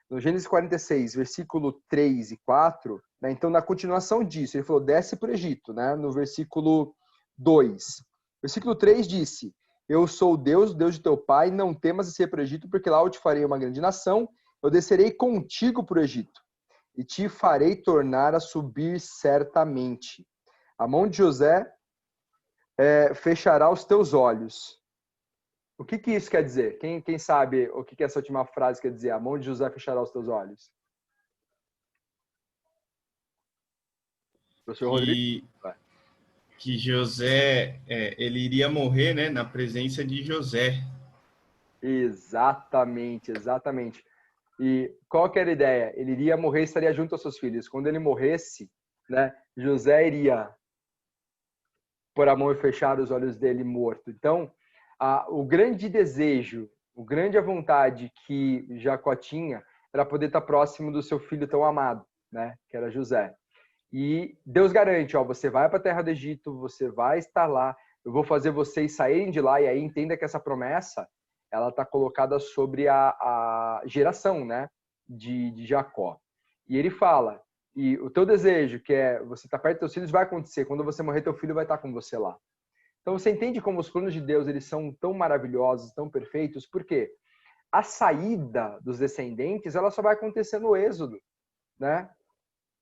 No Gênesis 46, versículo 3 e 4, né, então na continuação disso, ele falou, desce para o Egito, né, no versículo 2. Versículo 3 disse, eu sou o Deus de teu pai, não temas descer para o Egito, porque lá eu te farei uma grande nação, eu descerei contigo para o Egito, e te farei tornar a subir certamente. A mão de José fechará os teus olhos. O que isso quer dizer? Quem sabe o que essa última frase quer dizer? A mão de José fechará os teus olhos. Professor Rodrigo? Que José, ele iria morrer, né, na presença de José. Exatamente. E qual que era a ideia? Ele iria morrer e estaria junto aos seus filhos. Quando ele morresse, né, José iria pôr a mão e fechar os olhos dele morto. Então, o grande desejo, a grande vontade que Jacó tinha era poder estar próximo do seu filho tão amado, né, que era José. E Deus garante, você vai para a terra do Egito, você vai estar lá, eu vou fazer vocês saírem de lá, e aí entenda que essa promessa, ela está colocada sobre a geração, né, de Jacó. E ele fala, e o teu desejo, que é você estar perto dos teus filhos, vai acontecer. Quando você morrer, teu filho vai estar com você lá. Então você entende como os planos de Deus, eles são tão maravilhosos, tão perfeitos, porque a saída dos descendentes, ela só vai acontecer no Êxodo, né?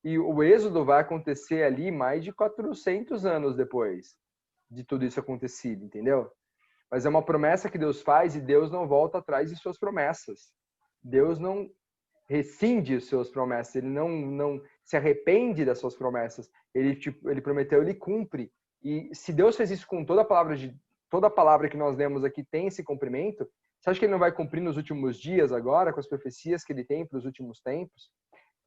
E o Êxodo vai acontecer ali mais de 400 anos depois de tudo isso acontecido, entendeu? Mas é uma promessa que Deus faz e Deus não volta atrás de suas promessas. Deus não rescinde as suas promessas, ele não se arrepende das suas promessas. Ele prometeu, ele cumpre. E se Deus fez isso com toda a palavra que nós lemos aqui tem esse cumprimento, você acha que ele não vai cumprir nos últimos dias agora, com as profecias que ele tem para os últimos tempos?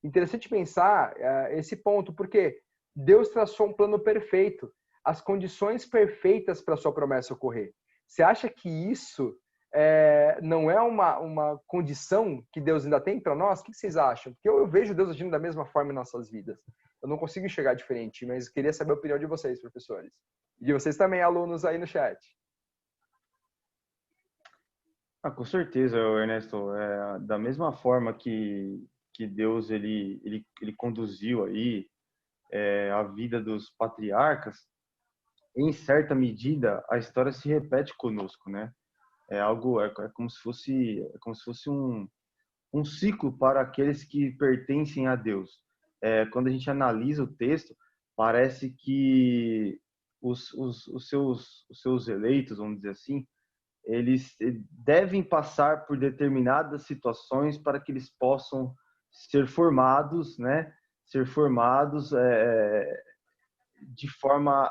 Interessante pensar esse ponto, porque Deus traçou um plano perfeito, as condições perfeitas para a sua promessa ocorrer. Você acha que isso não é uma condição que Deus ainda tem para nós? O que vocês acham? Porque eu vejo Deus agindo da mesma forma em nossas vidas. Eu não consigo enxergar diferente, mas queria saber a opinião de vocês, professores. E de vocês também, alunos aí no chat. Com certeza, Ernesto. Da mesma forma que Deus ele conduziu aí a vida dos patriarcas, em certa medida a história se repete conosco, né? É como se fosse um ciclo para aqueles que pertencem a Deus. Quando a gente analisa o texto, parece que os seus eleitos, vamos dizer assim, eles devem passar por determinadas situações para que eles possam ser formados, né? Ser formados de forma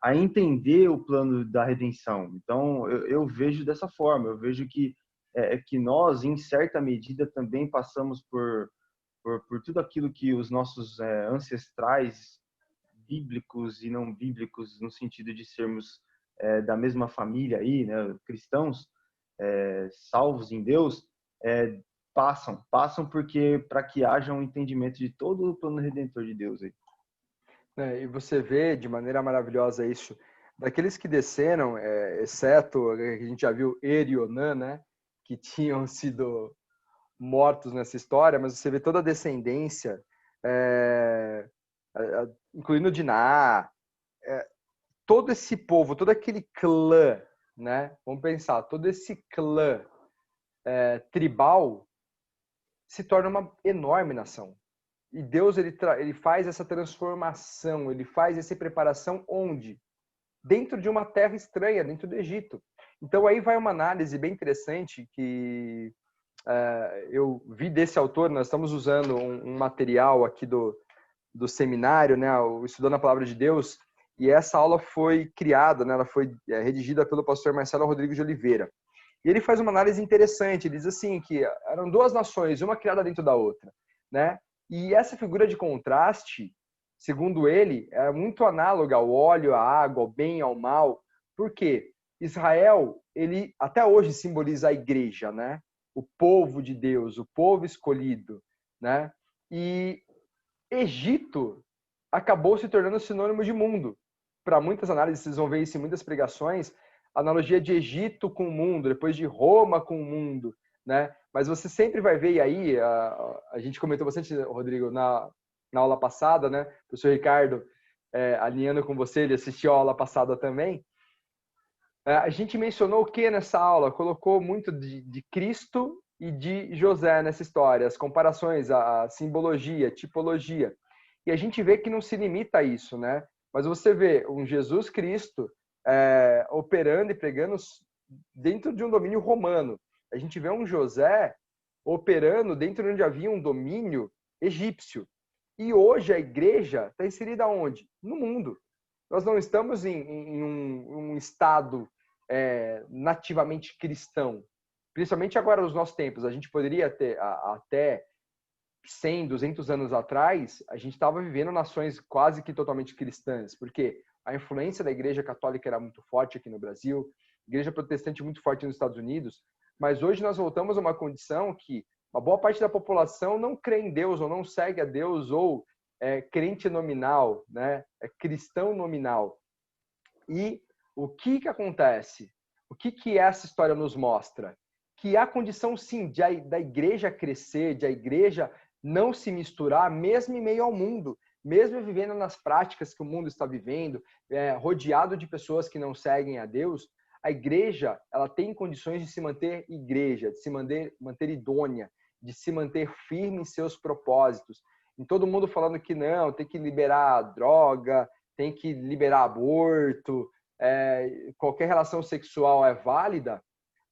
a entender o plano da redenção. Então, eu vejo dessa forma. Eu vejo que que nós, em certa medida, também passamos por tudo aquilo que os nossos ancestrais bíblicos e não bíblicos, no sentido de sermos da mesma família aí, né, cristãos, salvos em Deus, passam porque para que haja um entendimento de todo o plano redentor de Deus aí. E você vê de maneira maravilhosa isso, daqueles que desceram, exceto, a gente já viu Er e Onã, né, que tinham sido mortos nessa história, mas você vê toda a descendência, incluindo Diná, todo esse povo, todo aquele clã, né, vamos pensar, todo esse clã tribal se torna uma enorme nação. E Deus ele faz essa transformação, ele faz essa preparação onde? Dentro de uma terra estranha, dentro do Egito. Então aí vai uma análise bem interessante que eu vi desse autor. Nós estamos usando um material aqui do seminário, né, o Estudando a Palavra de Deus, e essa aula foi criada, né, ela foi redigida pelo pastor Marcelo Rodrigues de Oliveira. E ele faz uma análise interessante, ele diz assim, que eram duas nações, uma criada dentro da outra, né? E essa figura de contraste, segundo ele, é muito análoga ao óleo, à água, ao bem, ao mal. Por quê? Israel, ele até hoje simboliza a igreja, né? O povo de Deus, o povo escolhido, né? E Egito acabou se tornando sinônimo de mundo. Para muitas análises, vocês vão ver isso em muitas pregações, a analogia de Egito com o mundo, depois de Roma com o mundo, né? Mas você sempre vai ver, e aí a gente comentou bastante, Rodrigo, na aula passada, né? O professor Ricardo, alinhando com você, ele assistiu a aula passada também. A gente mencionou o que nessa aula? Colocou muito de Cristo e de José nessa história, as comparações, a simbologia, tipologia. E a gente vê que não se limita a isso, né? Mas você vê um Jesus Cristo operando e pregando dentro de um domínio romano. A gente vê um José operando dentro de onde havia um domínio egípcio. E hoje a igreja está inserida onde? No mundo. Nós não estamos em um estado nativamente cristão. Principalmente agora nos nossos tempos. A gente poderia ter, até 100, 200 anos atrás, a gente estava vivendo nações quase que totalmente cristãs. Porque a influência da igreja católica era muito forte aqui no Brasil, igreja protestante muito forte nos Estados Unidos. Mas hoje nós voltamos a uma condição que uma boa parte da população não crê em Deus, ou não segue a Deus, ou é crente nominal, né? É cristão nominal. E o que acontece? O que essa história nos mostra? Que há condição, sim, da igreja crescer, de a igreja não se misturar, mesmo em meio ao mundo, mesmo vivendo nas práticas que o mundo está vivendo, rodeado de pessoas que não seguem a Deus. A igreja, ela tem condições de se manter igreja, de se manter idônea, de se manter firme em seus propósitos. E todo mundo falando que não, tem que liberar droga, tem que liberar aborto, qualquer relação sexual é válida.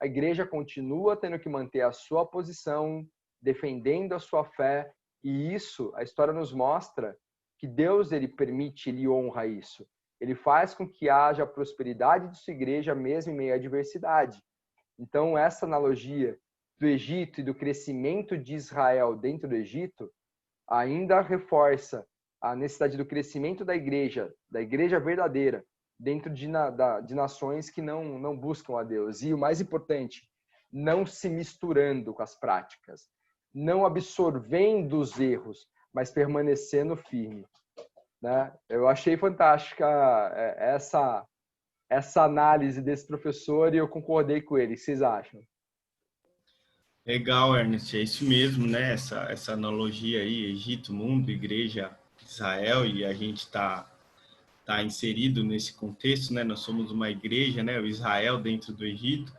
A igreja continua tendo que manter a sua posição, defendendo a sua fé, e isso, a história nos mostra que Deus, ele permite, ele honra isso. Ele faz com que haja prosperidade de sua igreja mesmo em meio à adversidade. Então, essa analogia do Egito e do crescimento de Israel dentro do Egito ainda reforça a necessidade do crescimento da igreja verdadeira, dentro de nações que não buscam a Deus. E o mais importante, não se misturando com as práticas, não absorvendo os erros, mas permanecendo firme. Né? Eu achei fantástica essa análise desse professor e eu concordei com ele. O que vocês acham? Legal, Ernest, é isso mesmo, né? Essa analogia aí, Egito, mundo, igreja, Israel, e a gente está inserido nesse contexto, né? Nós somos uma igreja, né? O Israel dentro do Egito,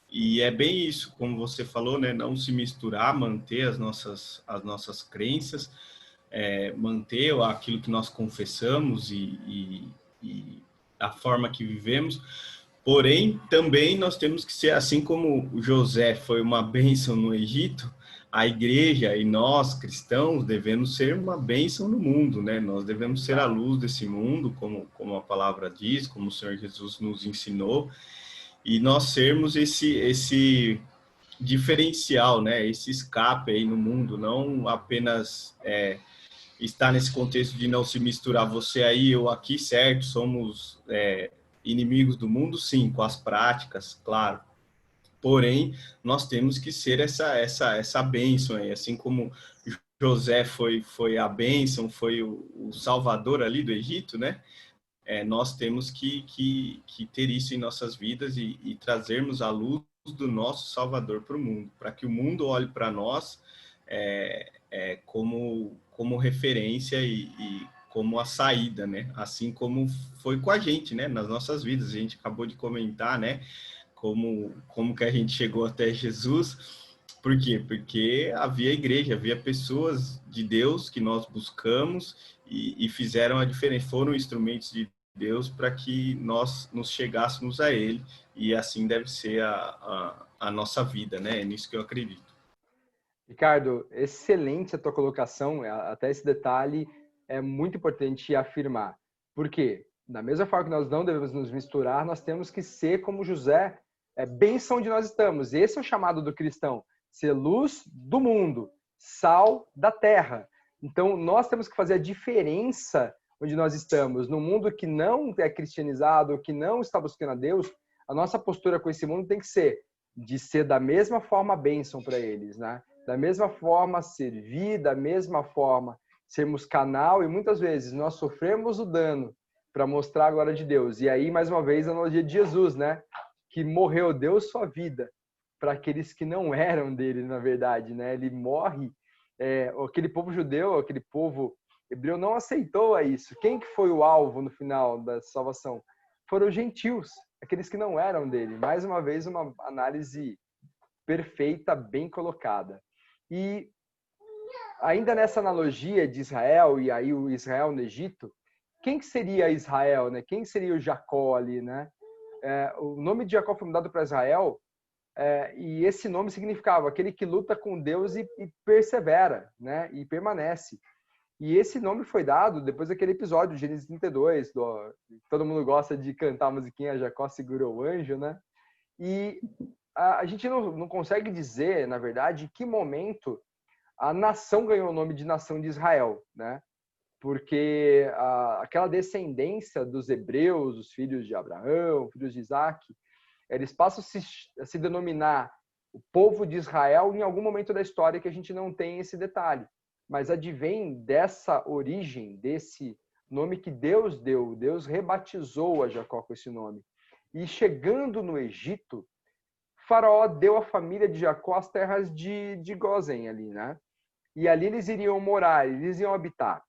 e é bem isso, como você falou, né? Não se misturar, manter as nossas crenças, manter aquilo que nós confessamos e a forma que vivemos. Porém, também nós temos que ser, assim como José foi uma bênção no Egito, a igreja e nós, cristãos, devemos ser uma bênção no mundo, né? Nós devemos ser a luz desse mundo, como a palavra diz, como o Senhor Jesus nos ensinou, e nós sermos esse diferencial, né? Esse escape aí no mundo, não apenas estar nesse contexto de não se misturar você aí, eu aqui, certo? Somos inimigos do mundo, sim, com as práticas, claro. Porém, nós temos que ser essa bênção aí, assim como José foi a bênção, foi o salvador ali do Egito, né? Nós temos que ter isso em nossas vidas e trazermos a luz do nosso Salvador para o mundo, para que o mundo olhe para nós como referência e como a saída, né? Assim como foi com a gente, né? Nas nossas vidas, a gente acabou de comentar, né? Como que a gente chegou até Jesus. Por quê? Porque havia igreja, havia pessoas de Deus que nós buscamos e fizeram a diferença, foram instrumentos de Deus para que nós nos chegássemos a Ele, e assim deve ser a nossa vida, né? É nisso que eu acredito. Ricardo, excelente a tua colocação, até esse detalhe é muito importante afirmar. Por quê? Da mesma forma que nós não devemos nos misturar, nós temos que ser como José, bênção onde nós estamos. Esse é o chamado do cristão, ser luz do mundo, sal da terra. Então, nós temos que fazer a diferença onde nós estamos. No mundo que não é cristianizado, que não está buscando a Deus, a nossa postura com esse mundo tem que ser de ser da mesma forma bênção para eles, né? Da mesma forma servir, da mesma forma sermos canal, e muitas vezes nós sofremos o dano para mostrar a glória de Deus. E aí, mais uma vez, a analogia de Jesus, né? Que morreu, deu sua vida para aqueles que não eram dele, na verdade, né? Ele morre, aquele povo judeu, aquele povo hebreu não aceitou a isso. Quem que foi o alvo no final da salvação? Foram os gentios, aqueles que não eram dele. Mais uma vez, uma análise perfeita, bem colocada. E ainda nessa analogia de Israel, e aí o Israel no Egito, quem que seria Israel, né? Quem seria o Jacó ali, né? O nome de Jacó foi mudado para Israel, e esse nome significava aquele que luta com Deus e persevera, né? E permanece. E esse nome foi dado depois daquele episódio, Gênesis 32, todo mundo gosta de cantar a musiquinha Jacó segurou o anjo, né? E a gente não consegue dizer, na verdade, em que momento a nação ganhou o nome de nação de Israel, né? Porque aquela descendência dos hebreus, os filhos de Abraão, filhos de Isaac, eles passam a se denominar o povo de Israel em algum momento da história que a gente não tem esse detalhe. Mas advém dessa origem, desse nome que Deus deu. Deus rebatizou a Jacó com esse nome. E chegando no Egito, Faraó deu à família de Jacó as terras de Gósen ali, né? E ali eles iriam morar, eles iam habitar.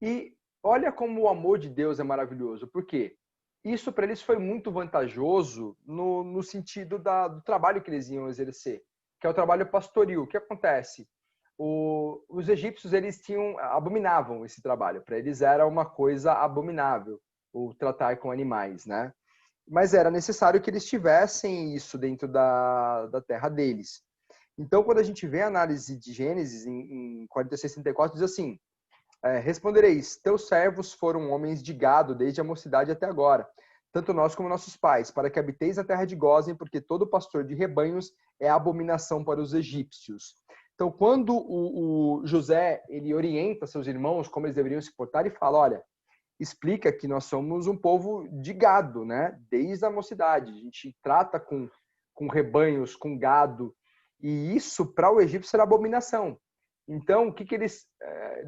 E olha como o amor de Deus é maravilhoso. Por quê? Isso para eles foi muito vantajoso no sentido do trabalho que eles iam exercer, que é o trabalho pastoril. O que acontece? Os egípcios eles abominavam esse trabalho. Para eles era uma coisa abominável o tratar com animais, né? Mas era necessário que eles tivessem isso dentro da terra deles. Então, quando a gente vê a análise de Gênesis em 46:34, diz assim: respondereis, teus servos foram homens de gado desde a mocidade até agora, tanto nós como nossos pais, para que habiteis a terra de Gósen, porque todo pastor de rebanhos é abominação para os egípcios. Então, quando o José ele orienta seus irmãos como eles deveriam se portar, ele fala, olha, explica que nós somos um povo de gado, né? Desde a mocidade. A gente trata com rebanhos, com gado, e isso para o egípcio era abominação. Então, o que eles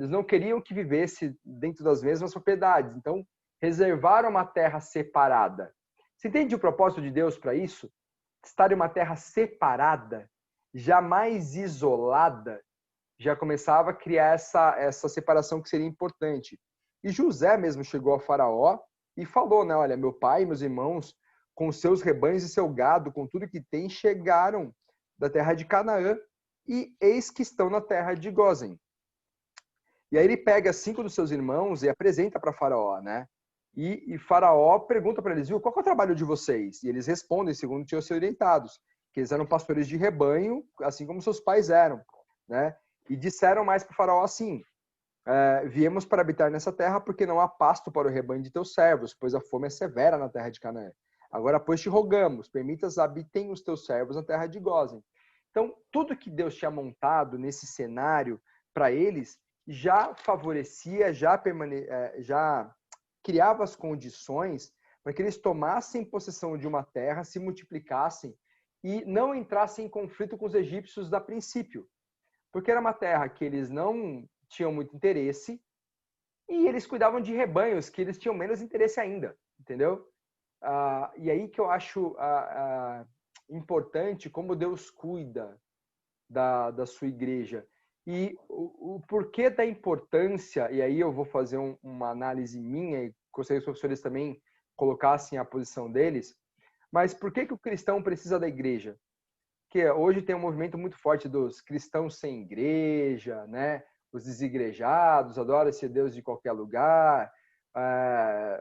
não queriam que vivesse dentro das mesmas propriedades. Então, reservaram uma terra separada. Você entende o propósito de Deus para isso? Estar em uma terra separada, jamais isolada, já começava a criar essa separação que seria importante. E José mesmo chegou a Faraó e falou, né, olha, meu pai e meus irmãos, com seus rebanhos e seu gado, com tudo que tem, chegaram da terra de Canaã e eis que estão na terra de Gósen. E aí ele pega 5 dos seus irmãos e apresenta para Faraó, né? E Faraó pergunta para eles, viu, qual é o trabalho de vocês? E eles respondem, segundo tinham sido orientados, que eles eram pastores de rebanho, assim como seus pais eram, né? E disseram mais para o Faraó assim, viemos para habitar nessa terra porque não há pasto para o rebanho de teus servos, pois a fome é severa na terra de Canaã. Agora, pois te rogamos, permitas habitem os teus servos na terra de Gósen. Então, tudo que Deus tinha montado nesse cenário para eles já favorecia, já criava as condições para que eles tomassem possessão de uma terra, se multiplicassem e não entrassem em conflito com os egípcios a princípio. Porque era uma terra que eles não tinham muito interesse e eles cuidavam de rebanhos que eles tinham menos interesse ainda, entendeu? E aí que eu acho importante como Deus cuida da sua igreja. E o porquê da importância, e aí eu vou fazer uma análise minha, e gostaria que os professores também colocassem a posição deles, mas por que o cristão precisa da igreja? Porque hoje tem um movimento muito forte dos cristãos sem igreja, né? Os desigrejados, adoram ser Deus de qualquer lugar.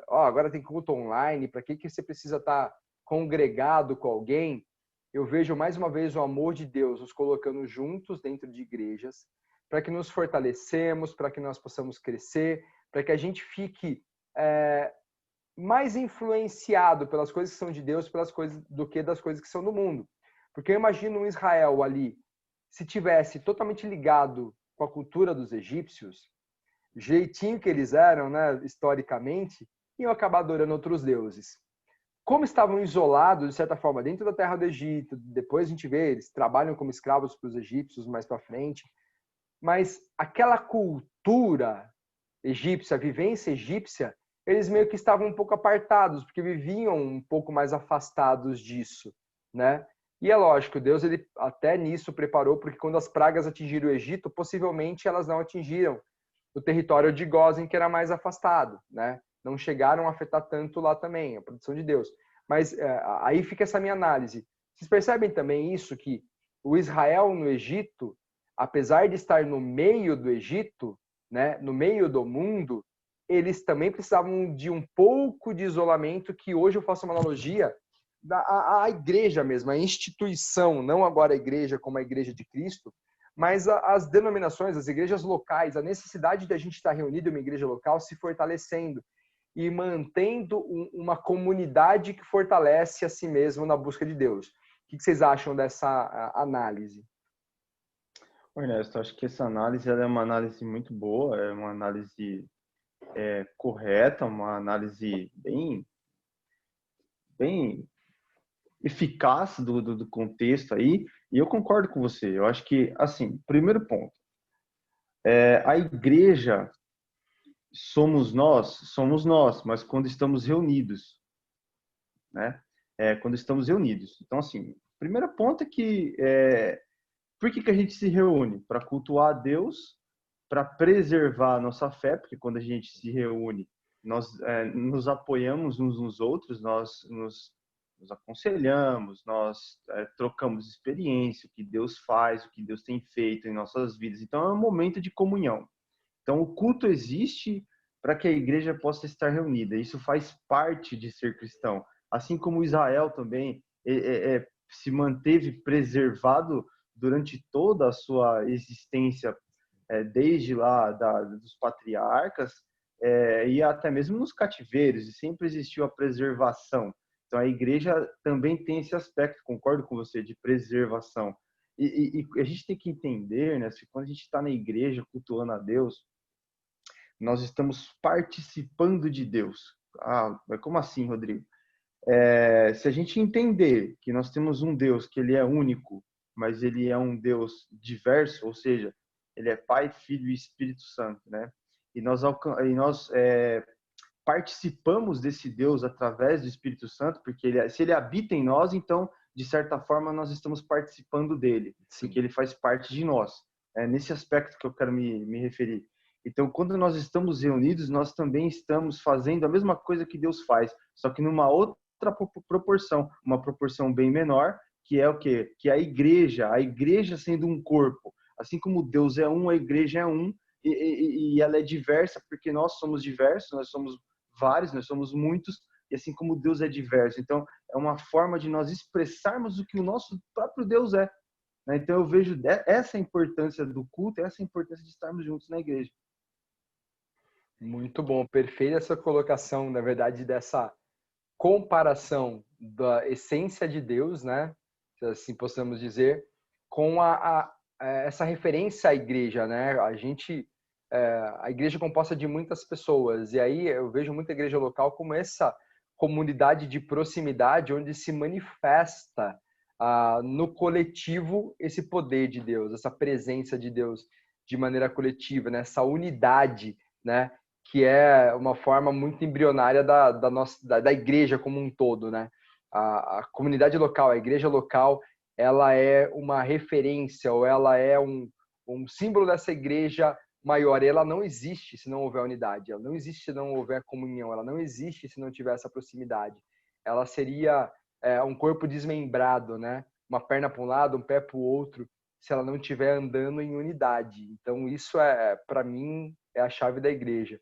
Agora tem culto online, para que você precisa estar congregado com alguém? Eu vejo mais uma vez o amor de Deus nos colocando juntos dentro de igrejas, para que nos fortalecemos, para que nós possamos crescer, para que a gente fique mais influenciado pelas coisas que são de Deus, do que das coisas que são do mundo. Porque eu imagino um Israel ali, se tivesse totalmente ligado com a cultura dos egípcios, jeitinho que eles eram, né, historicamente, iam acabar adorando outros deuses. Como estavam isolados, de certa forma, dentro da terra do Egito, depois a gente vê, eles trabalham como escravos para os egípcios mais para frente, mas aquela cultura egípcia, a vivência egípcia, eles meio que estavam um pouco apartados, porque viviam um pouco mais afastados disso, né? E é lógico, Deus ele até nisso preparou, porque quando as pragas atingiram o Egito, possivelmente elas não atingiram o território de Gósen, que era mais afastado, né? Não chegaram a afetar tanto lá também, a proteção de Deus. Mas aí fica essa minha análise. Vocês percebem também isso, que o Israel no Egito, apesar de estar no meio do Egito, né, no meio do mundo, eles também precisavam de um pouco de isolamento, que hoje eu faço uma analogia a igreja mesmo, a instituição, não agora a igreja como a igreja de Cristo, mas as denominações, as igrejas locais, a necessidade de a gente estar reunido em uma igreja local se fortalecendo e mantendo uma comunidade que fortalece a si mesmo na busca de Deus. O que vocês acham dessa análise? Ernesto, acho que essa análise ela é uma análise muito boa, é uma análise correta, uma análise bem eficaz do contexto aí, e eu concordo com você. Eu acho que, assim, primeiro ponto, a igreja somos nós, mas quando estamos reunidos, né? Quando estamos reunidos. Então, assim, primeiro ponto é que por que a gente se reúne? Para cultuar a Deus, para preservar a nossa fé, porque quando a gente se reúne, nós nos apoiamos uns nos outros, nós nos aconselhamos, nós trocamos experiência, o que Deus faz, o que Deus tem feito em nossas vidas. Então, é um momento de comunhão. Então, o culto existe para que a igreja possa estar reunida. Isso faz parte de ser cristão. Assim como Israel também se manteve preservado durante toda a sua existência, desde lá dos patriarcas, e até mesmo nos cativeiros, e sempre existiu a preservação. Então, a igreja também tem esse aspecto, concordo com você, de preservação. E a gente tem que entender, né, que quando a gente está na igreja cultuando a Deus, nós estamos participando de Deus. Mas como assim, Rodrigo? Se a gente entender que nós temos um Deus que ele é único, mas ele é um Deus diverso, ou seja, ele é Pai, Filho e Espírito Santo, né? E nós participamos desse Deus através do Espírito Santo, porque se ele habita em nós, então, de certa forma, nós estamos participando dele, Sim. porque ele faz parte de nós. É nesse aspecto que eu quero me referir. Então, quando nós estamos reunidos, nós também estamos fazendo a mesma coisa que Deus faz, só que numa outra proporção, uma proporção bem menor, que é o quê? Que é a igreja sendo um corpo. Assim como Deus é um, a igreja é um, e ela é diversa, porque nós somos diversos, nós somos vários, nós somos muitos, e assim como Deus é diverso. Então, é uma forma de nós expressarmos o que o nosso próprio Deus é. Então, eu vejo essa importância do culto, essa importância de estarmos juntos na igreja. Muito bom, perfeita essa colocação, na verdade, dessa comparação da essência de Deus, né? Se assim possamos dizer, com essa referência à igreja, né? A igreja é composta de muitas pessoas, e aí eu vejo muita igreja local como essa comunidade de proximidade onde se manifesta no coletivo esse poder de Deus, essa presença de Deus de maneira coletiva, né? Essa unidade, né? Que é uma forma muito embrionária da igreja como um todo, né? A comunidade local, a igreja local, ela é uma referência, ou ela é um símbolo dessa igreja maior. E ela não existe se não houver unidade, ela não existe se não houver comunhão, ela não existe se não tiver essa proximidade. Ela seria um corpo desmembrado, né? Uma perna para um lado, um pé para o outro, se ela não estiver andando em unidade. Então, isso para mim, é a chave da igreja.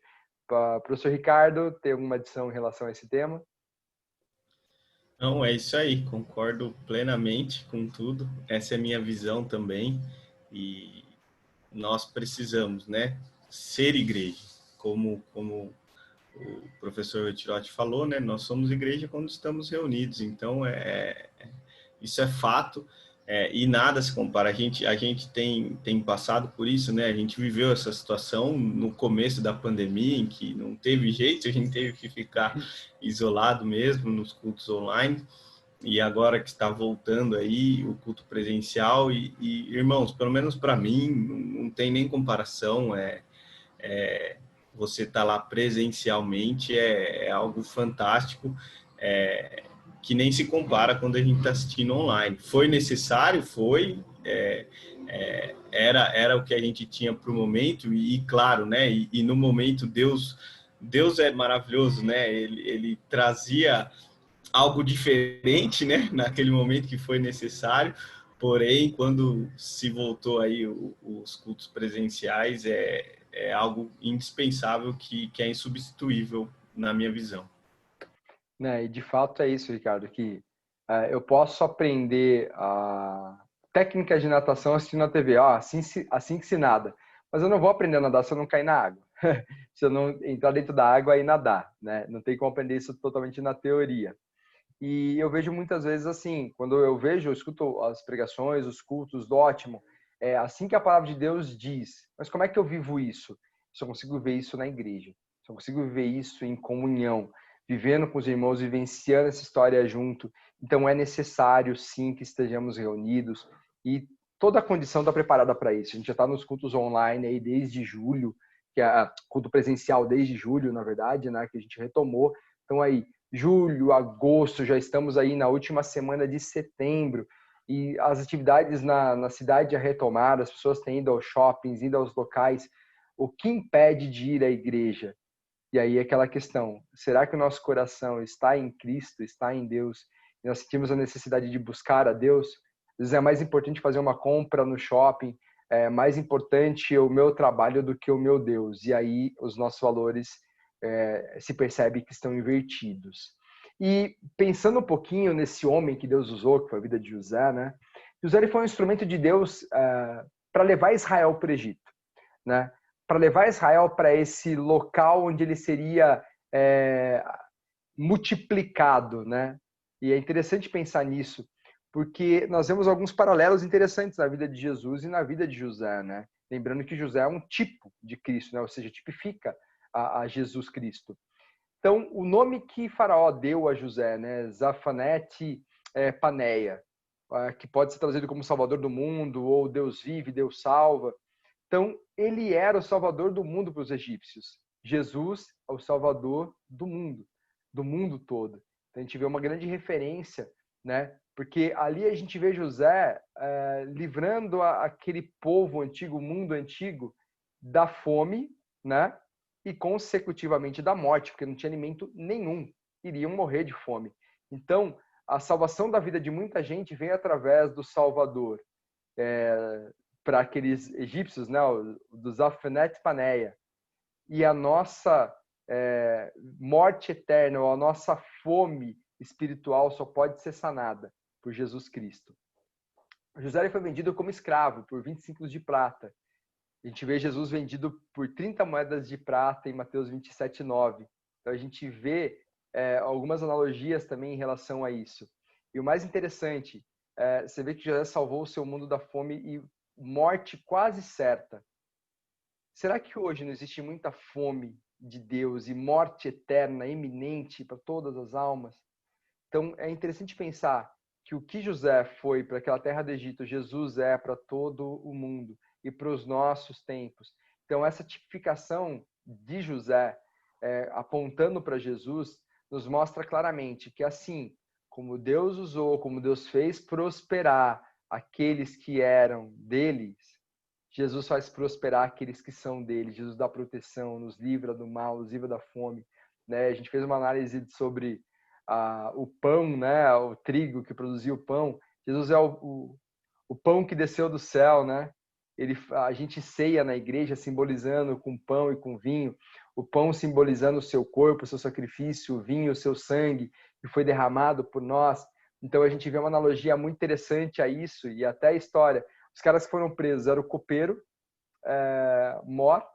Professor Ricardo, tem alguma adição em relação a esse tema? Não, é isso aí, concordo plenamente com tudo. Essa é a minha visão também. E nós precisamos, né, ser igreja. Como o professor Tirotti falou, né, nós somos igreja quando estamos reunidos. Então, isso é fato. E nada se compara. A gente tem passado por isso, né? A gente viveu essa situação no começo da pandemia, em que não teve jeito, a gente teve que ficar isolado mesmo nos cultos online. E agora que está voltando aí o culto presencial, irmãos, pelo menos para mim, não tem nem comparação. Você tá lá presencialmente é algo fantástico. Que nem se compara quando a gente está assistindo online. Foi necessário? Foi. Era o que a gente tinha para o momento, e claro, né? E no momento Deus é maravilhoso, né? Ele trazia algo diferente, né? Naquele momento que foi necessário. Porém, quando se voltou aí os cultos presenciais, é algo indispensável que é insubstituível na minha visão. Né? E de fato é isso, Ricardo, que eu posso aprender a técnica de natação assistindo na TV, assim que se nada. Mas eu não vou aprender a nadar se eu não cair na água. Se eu não entrar dentro da água e nadar, né? Não tem como aprender isso totalmente na teoria. E eu vejo muitas vezes assim, quando eu escuto as pregações, os cultos, ótimo, é assim que a palavra de Deus diz. Mas como é que eu vivo isso? Só consigo ver isso na igreja. Só consigo viver isso em comunhão, vivendo com os irmãos, vivenciando essa história junto. Então é necessário, sim, que estejamos reunidos e toda a condição está preparada para isso. A gente já está nos cultos online aí desde julho, que é culto presencial desde julho, na verdade, né, que a gente retomou. Então aí, julho, agosto, já estamos aí na última semana de setembro e as atividades na cidade já retomaram, as pessoas têm ido aos shoppings, indo aos locais. O que impede de ir à igreja? E aí aquela questão, será que o nosso coração está em Cristo, está em Deus, e nós sentimos a necessidade de buscar a Deus? Às vezes é mais importante fazer uma compra no shopping, é mais importante o meu trabalho do que o meu Deus. E aí os nossos valores se percebe que estão invertidos. E pensando um pouquinho nesse homem que Deus usou, que foi a vida de José, né? José ele foi um instrumento de Deus para levar Israel para o Egito, né? Para levar Israel para esse local onde ele seria multiplicado, né? E é interessante pensar nisso, porque nós vemos alguns paralelos interessantes na vida de Jesus e na vida de José, né? Lembrando que José é um tipo de Cristo, né? Ou seja, tipifica a Jesus Cristo. Então, o nome que Faraó deu a José, né? Zafanete Paneia, que pode ser traduzido como Salvador do mundo, ou Deus vive, Deus salva. Então, ele era o Salvador do mundo para os egípcios. Jesus é o Salvador do mundo todo. Então, a gente vê uma grande referência, né? Porque ali a gente vê José livrando aquele povo antigo, o mundo antigo, da fome, né? E consecutivamente da morte, porque não tinha alimento nenhum, iriam morrer de fome. Então, a salvação da vida de muita gente vem através do Salvador, para aqueles egípcios, né, do Zaphnet Paneia. E a nossa morte eterna, ou a nossa fome espiritual só pode ser sanada por Jesus Cristo. José foi vendido como escravo por 25 quilos de prata. A gente vê Jesus vendido por 30 moedas de prata em Mateus 27:9. Então a gente vê algumas analogias também em relação a isso. E o mais interessante, você vê que José salvou o seu mundo da fome e morte quase certa. Será que hoje não existe muita fome de Deus e morte eterna, iminente para todas as almas? Então, é interessante pensar que o que José foi para aquela terra do Egito, Jesus é para todo o mundo e para os nossos tempos. Então, essa tipificação de José, apontando para Jesus, nos mostra claramente que assim como Deus usou, como Deus fez prosperar aqueles que eram deles, Jesus faz prosperar aqueles que são dele. Jesus dá proteção, nos livra do mal, nos livra da fome. Né? A gente fez uma análise sobre o pão, né? O trigo que produzia o pão. Jesus é o pão que desceu do céu, né? A gente ceia na igreja simbolizando com pão e com vinho. O pão simbolizando o seu corpo, o seu sacrifício, o vinho, o seu sangue, que foi derramado por nós. Então a gente vê uma analogia muito interessante a isso e até a história. Os caras que foram presos eram o copeiro, Mor,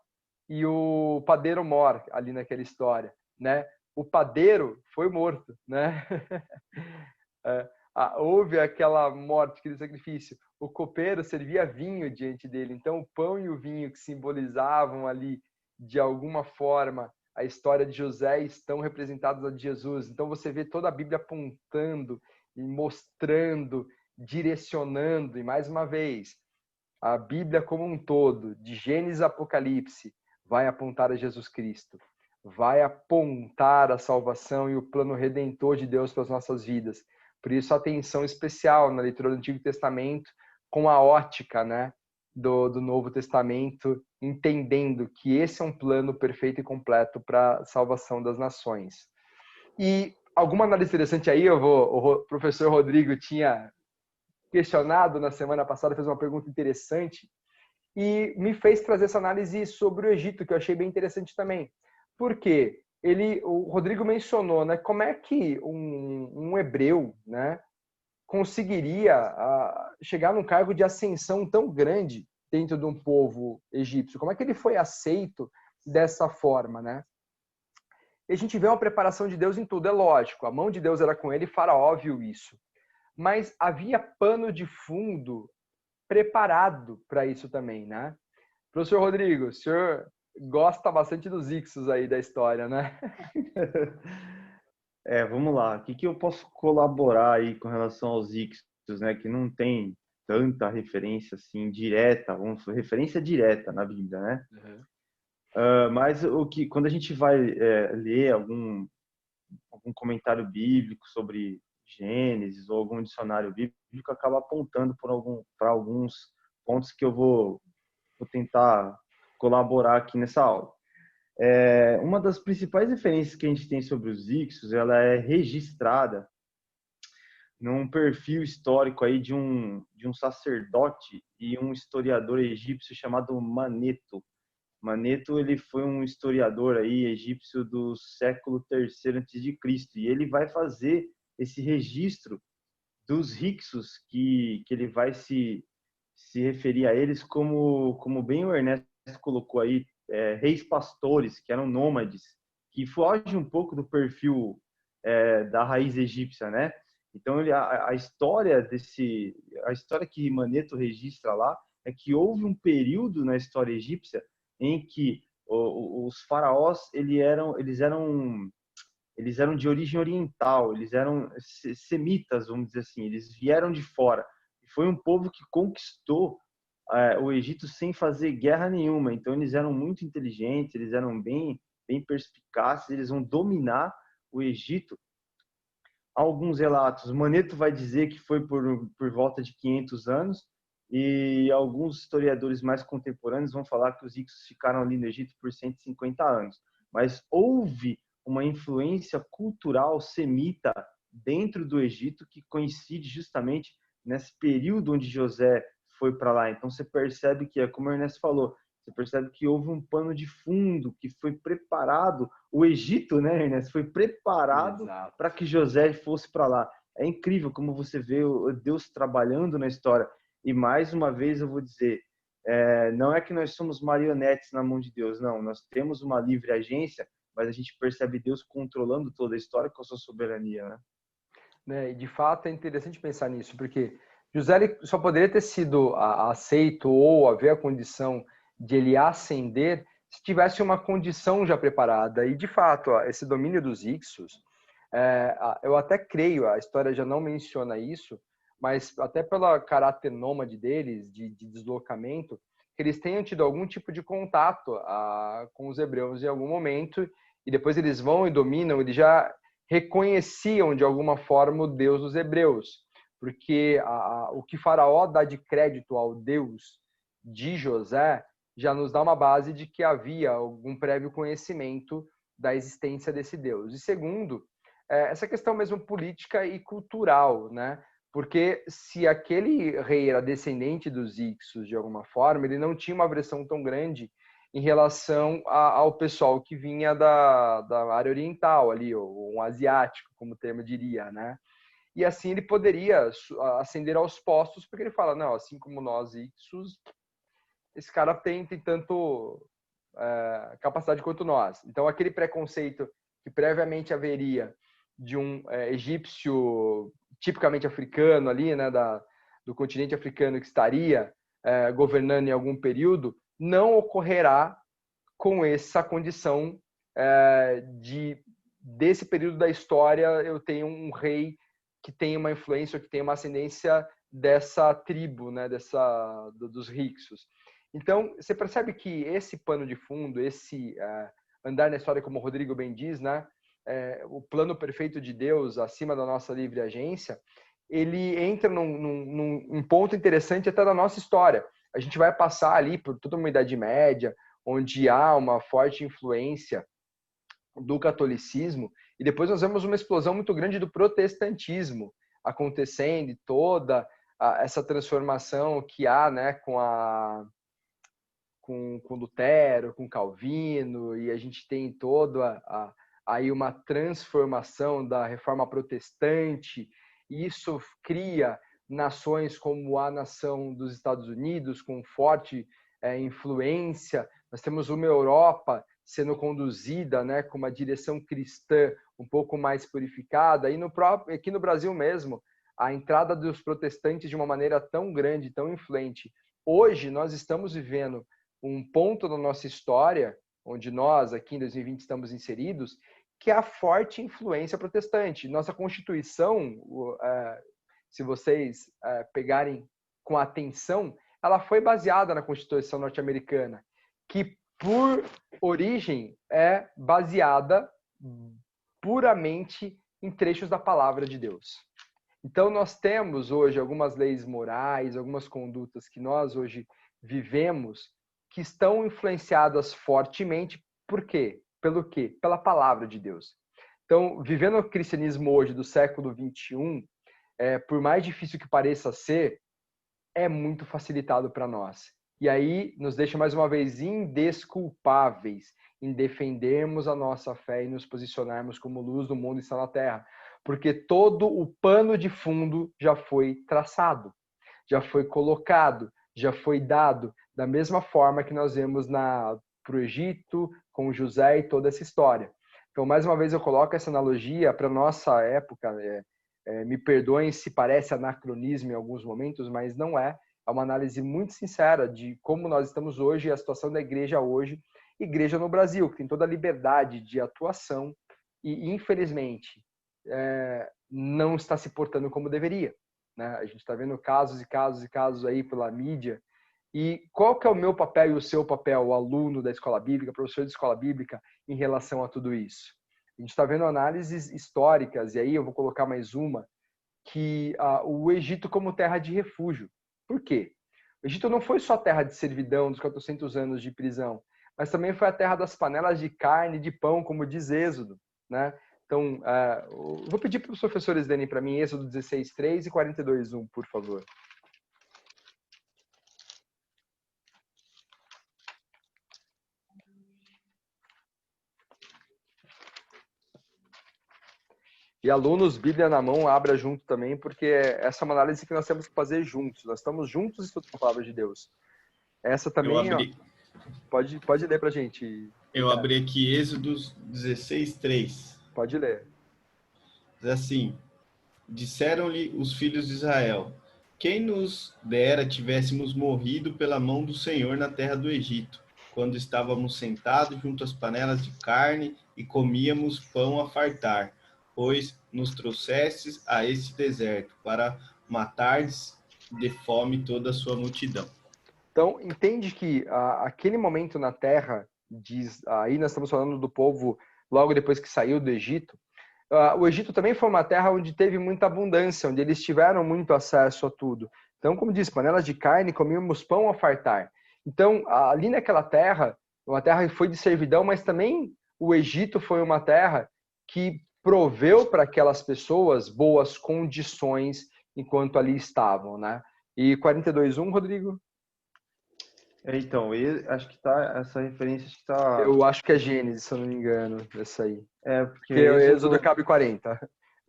e o padeiro Mor, ali naquela história, né? O padeiro foi morto, né? Houve aquela morte, aquele sacrifício. O copeiro servia vinho diante dele. Então, o pão e o vinho que simbolizavam ali, de alguma forma, a história de José estão representados a de Jesus. Então, você vê toda a Bíblia apontando e mostrando, direcionando. E, mais uma vez, a Bíblia como um todo, de Gênesis a Apocalipse, vai apontar a Jesus Cristo. Vai apontar a salvação e o plano redentor de Deus para as nossas vidas. Por isso, a atenção especial na leitura do Antigo Testamento com a ótica, né, do Novo Testamento, entendendo que esse é um plano perfeito e completo para a salvação das nações. E alguma análise interessante aí, o professor Rodrigo tinha questionado na semana passada, fez uma pergunta interessante e me fez trazer essa análise sobre o Egito, que eu achei bem interessante também. Por quê? O Rodrigo mencionou, né, como é que um hebreu, né, conseguiria chegar num cargo de ascensão tão grande dentro de um povo egípcio? Como é que ele foi aceito dessa forma, né? E a gente vê uma preparação de Deus em tudo, é lógico. A mão de Deus era com ele, Faraó viu isso. Mas havia pano de fundo preparado para isso também, né? Professor Rodrigo, o senhor gosta bastante dos Ixos aí da história, né? Vamos lá. O que eu posso colaborar aí com relação aos Ixos, né? Que não tem tanta referência assim direta, referência direta na Bíblia, né? Uhum. Mas quando a gente vai ler algum comentário bíblico sobre Gênesis ou algum dicionário bíblico, acaba apontando para alguns pontos que eu vou tentar colaborar aqui nessa aula. Uma das principais referências que a gente tem sobre os Ixos, ela é registrada num perfil histórico aí de um sacerdote e um historiador egípcio chamado Maneto. Maneto, ele foi um historiador aí egípcio do século III a.C. e ele vai fazer esse registro dos Hyksos, que ele vai se referir a eles como bem o Ernesto colocou aí, reis pastores, que eram nômades, que foge um pouco do perfil da raiz egípcia, né? Então a história que Maneto registra lá é que houve um período na história egípcia em que os faraós eles eram de origem oriental, eles eram semitas, vamos dizer assim, eles vieram de fora. E foi um povo que conquistou o Egito sem fazer guerra nenhuma. Então eles eram muito inteligentes, eles eram bem perspicazes, eles vão dominar o Egito. Alguns relatos, Maneto vai dizer que foi por volta de 500 anos, e alguns historiadores mais contemporâneos vão falar que os Hyksos ficaram ali no Egito por 150 anos. Mas houve uma influência cultural semita dentro do Egito que coincide justamente nesse período onde José foi para lá. Então você percebe que, como o Ernesto falou, você percebe que houve um pano de fundo que foi preparado. O Egito, né, Ernesto, foi preparado para que José fosse para lá. É incrível como você vê Deus trabalhando na história. E mais uma vez eu vou dizer, não é que nós somos marionetes na mão de Deus, não. Nós temos uma livre agência, mas a gente percebe Deus controlando toda a história com a sua soberania, né? E de fato é interessante pensar nisso, porque José ele só poderia ter sido aceito ou haver a condição de ele ascender se tivesse uma condição já preparada. E de fato, esse domínio dos Ixos, eu até creio, a história já não menciona isso, mas até pelo caráter nômade deles, de deslocamento, que eles tenham tido algum tipo de contato com os hebreus em algum momento, e depois eles vão e dominam, eles já reconheciam de alguma forma o Deus dos hebreus, porque o que Faraó dá de crédito ao Deus de José já nos dá uma base de que havia algum prévio conhecimento da existência desse Deus. E segundo, essa questão mesmo política e cultural, né? Porque se aquele rei era descendente dos Ixos de alguma forma, ele não tinha uma aversão tão grande em relação ao pessoal que vinha da área oriental ali, ou um asiático, como o termo diria, né? E assim ele poderia ascender aos postos, porque ele fala, não, assim como nós Ixos, esse cara tem tanto capacidade quanto nós. Então aquele preconceito que previamente haveria de um egípcio tipicamente africano ali, né, do continente africano que estaria governando em algum período, não ocorrerá com essa condição desse período da história eu tenho um rei que tem uma influência, que tem uma ascendência dessa tribo, né, dos Hyksos. Então, você percebe que esse pano de fundo, esse andar na história, como o Rodrigo bem diz, né, o plano perfeito de Deus acima da nossa livre agência, ele entra num ponto interessante até da nossa história. A gente vai passar ali por toda uma Idade Média, onde há uma forte influência do catolicismo, e depois nós vemos uma explosão muito grande do protestantismo acontecendo, e toda essa transformação que há, né, com Lutero, com Calvino, e a gente tem toda aí uma transformação da reforma protestante, e isso cria nações como a nação dos Estados Unidos, com forte influência. Nós temos uma Europa sendo conduzida, né, com uma direção cristã um pouco mais purificada, e aqui no Brasil mesmo, a entrada dos protestantes de uma maneira tão grande, tão influente. Hoje nós estamos vivendo um ponto da nossa história, onde nós aqui em 2020 estamos inseridos, que é a forte influência protestante. Nossa Constituição, se vocês pegarem com atenção, ela foi baseada na Constituição norte-americana, que por origem é baseada puramente em trechos da palavra de Deus. Então nós temos hoje algumas leis morais, algumas condutas que nós hoje vivemos que estão influenciadas fortemente. Por quê? Pelo quê? Pela palavra de Deus. Então, vivendo o cristianismo hoje do século 21, por mais difícil que pareça ser, é muito facilitado para nós. E aí nos deixa mais uma vez indesculpáveis em defendermos a nossa fé e nos posicionarmos como luz do mundo e sal na terra, porque todo o pano de fundo já foi traçado, já foi colocado, já foi dado, da mesma forma que nós vemos para o Egito, com José e toda essa história. Então, mais uma vez, eu coloco essa analogia para a nossa época. Me perdoem se parece anacronismo em alguns momentos, mas não é. É uma análise muito sincera de como nós estamos hoje e a situação da igreja hoje. Igreja no Brasil, que tem toda a liberdade de atuação e, infelizmente, não está se portando como deveria, né? A gente está vendo casos e casos e casos aí pela mídia. E qual que é o meu papel e o seu papel, o aluno da escola bíblica, professor de escola bíblica, em relação a tudo isso? A gente está vendo análises históricas, e aí eu vou colocar mais uma, que o Egito como terra de refúgio. Por quê? O Egito não foi só terra de servidão dos 400 anos de prisão, mas também foi a terra das panelas de carne e de pão, como diz Êxodo, né? Então, vou pedir para os professores lerem para mim Êxodo 16:3 e 42:1, por favor. E alunos, Bíblia na mão, abra junto também, porque essa é uma análise que nós temos que fazer juntos. Nós estamos juntos estudando a palavra de Deus. Essa também, ó, pode ler para a gente. Eu abri aqui Êxodo 16:3. Pode ler. Diz assim: disseram-lhe os filhos de Israel: quem nos dera tivéssemos morrido pela mão do Senhor na terra do Egito, quando estávamos sentados junto às panelas de carne e comíamos pão a fartar, pois nos trouxestes a este deserto para matardes de fome toda a sua multidão. Então, entende que aquele momento na terra, aí nós estamos falando do povo logo depois que saiu do Egito. O Egito também foi uma terra onde teve muita abundância, onde eles tiveram muito acesso a tudo. Então, como diz, panelas de carne, comíamos pão a fartar. Então, ali naquela terra, uma terra que foi de servidão, mas também o Egito foi uma terra que proveu para aquelas pessoas boas condições enquanto ali estavam, né? E 42:1, Rodrigo? Então, acho que tá, essa referência acho que tá... Eu acho que é Gênesis, se eu não me engano, essa aí. Porque Porque Êxodo cabe 40.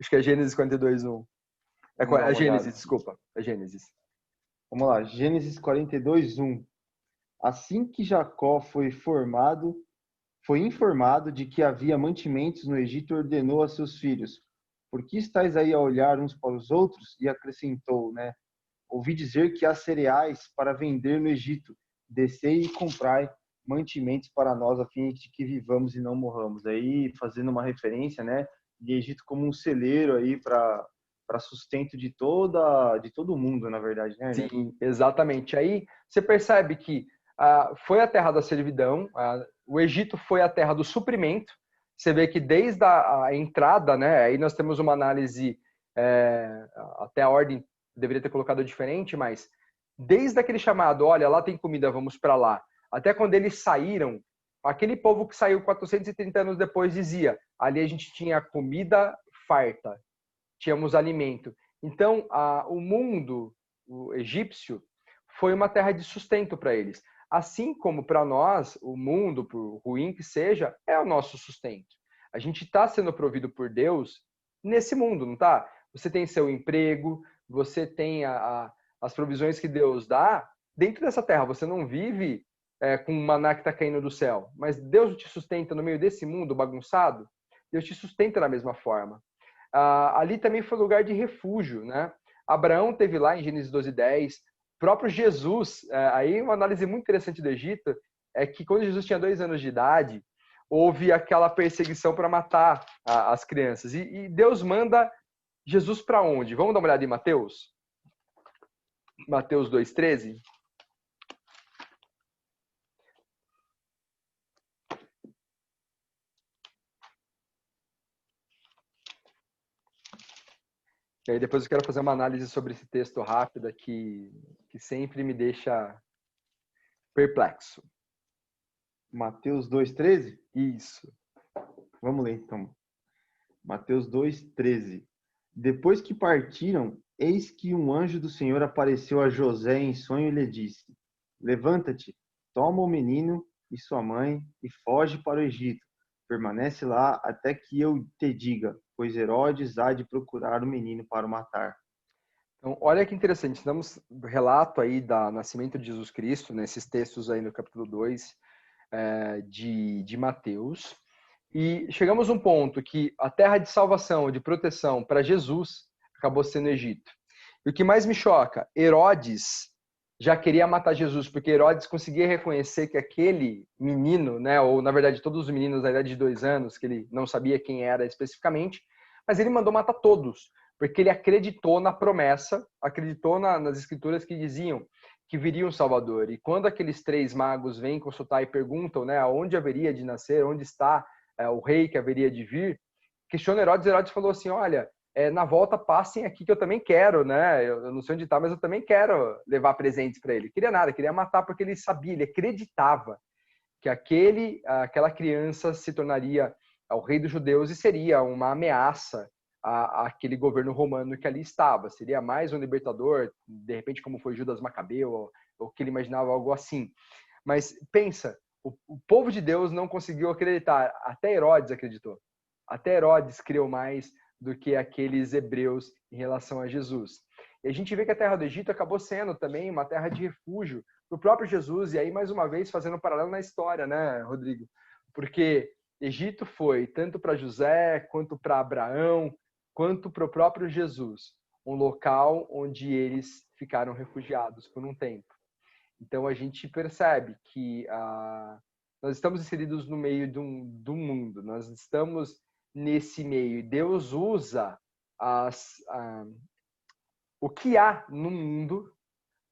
Acho que é Gênesis 42:1. É Gênesis, desculpa. É Gênesis. Vamos lá, Gênesis 42:1. Assim que Jacó foi informado de que havia mantimentos no Egito, ordenou a seus filhos: por que estáis aí a olhar uns para os outros? E acrescentou, né? Ouvi dizer que há cereais para vender no Egito. Descei e comprai mantimentos para nós, a fim de que vivamos e não morramos. Aí, fazendo uma referência, né, de Egito como um celeiro aí para sustento de todo mundo, na verdade, né? Sim, exatamente. Aí você percebe que foi a terra da servidão, o Egito foi a terra do suprimento. Você vê que desde a entrada, né, aí nós temos uma análise, até a ordem deveria ter colocado diferente, mas desde aquele chamado, olha, lá tem comida, vamos para lá, até quando eles saíram, aquele povo que saiu 430 anos depois dizia, ali a gente tinha comida farta, tínhamos alimento. Então, o mundo o egípcio foi uma terra de sustento para eles. Assim como para nós, o mundo, por ruim que seja, é o nosso sustento. A gente está sendo provido por Deus nesse mundo, não está? Você tem seu emprego, você tem as provisões que Deus dá dentro dessa terra. Você não vive com um maná que está caindo do céu, mas Deus te sustenta no meio desse mundo bagunçado. Deus te sustenta da mesma forma. Ali também foi lugar de refúgio, né? Abraão teve lá em Gênesis 12:10, próprio Jesus, aí uma análise muito interessante do Egito é que quando Jesus tinha 2 anos de idade, houve aquela perseguição para matar as crianças. E Deus manda Jesus para onde? Vamos dar uma olhada em Mateus? Mateus 2:13. E aí depois eu quero fazer uma análise sobre esse texto rápida que sempre me deixa perplexo. Mateus 2:13? Isso. Vamos ler então. Mateus 2:13. Depois que partiram, eis que um anjo do Senhor apareceu a José em sonho e lhe disse: levanta-te, toma o menino e sua mãe e foge para o Egito. Permanece lá até que eu te diga, pois Herodes há de procurar o menino para o matar. Então, olha que interessante, temos relato aí do nascimento de Jesus Cristo, nesses textos aí no capítulo 2 de Mateus, e chegamos a um ponto que a terra de salvação, de proteção para Jesus, acabou sendo o Egito. E o que mais me choca, Herodes já queria matar Jesus, porque Herodes conseguia reconhecer que aquele menino, né, ou na verdade todos os meninos da idade de 2 anos, que ele não sabia quem era especificamente, mas ele mandou matar todos, porque ele acreditou na promessa, acreditou nas escrituras que diziam que viria um Salvador. E quando aqueles 3 magos vêm consultar e perguntam, né, aonde haveria de nascer, onde está o rei que haveria de vir, questiona Herodes. Herodes falou assim, olha, na volta passem aqui que eu também quero, né? Eu não sei onde está, mas eu também quero levar presentes para ele. Queria nada, queria matar porque ele sabia, ele acreditava que aquela criança se tornaria o rei dos judeus e seria uma ameaça àquele governo romano que ali estava. Seria mais um libertador, de repente como foi Judas Macabeu, ou que ele imaginava algo assim. Mas pensa, o povo de Deus não conseguiu acreditar, até Herodes acreditou. Até Herodes creu mais do que aqueles hebreus em relação a Jesus. E a gente vê que a terra do Egito acabou sendo também uma terra de refúgio para o próprio Jesus, e aí mais uma vez fazendo um paralelo na história, né, Rodrigo? Porque Egito foi tanto para José, quanto para Abraão, quanto para o próprio Jesus, um local onde eles ficaram refugiados por um tempo. Então a gente percebe que nós estamos inseridos no meio do mundo, nós estamos nesse meio e Deus usa o que há no mundo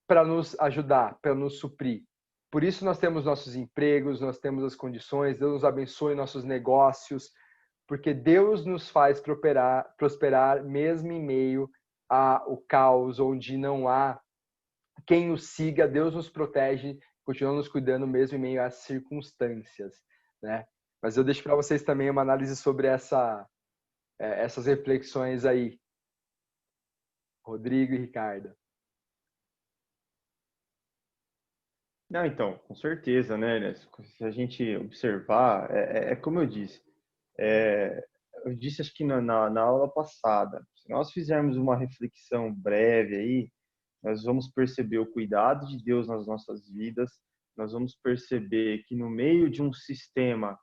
para nos ajudar, para nos suprir. Por isso nós temos nossos empregos, nós temos as condições, Deus nos abençoe nossos negócios, porque Deus nos faz prosperar mesmo em meio ao caos, onde não há quem o siga, Deus nos protege, continua nos cuidando mesmo em meio às circunstâncias, né? Mas eu deixo para vocês também uma análise sobre essas reflexões aí, Rodrigo e Ricardo. Não, então, com certeza, né? Se a gente observar, como eu disse, acho que na aula passada, se nós fizermos uma reflexão breve aí, nós vamos perceber o cuidado de Deus nas nossas vidas, nós vamos perceber que no meio de um sistema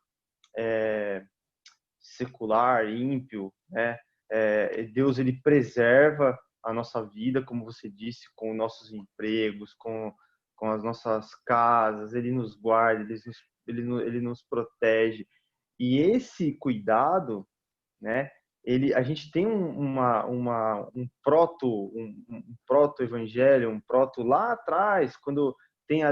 secular, ímpio, né, Deus ele preserva a nossa vida, como você disse, com nossos empregos, com as nossas casas, ele nos guarda, ele nos protege. E esse cuidado, né, a gente tem um proto-evangelho, um proto lá atrás, quando tem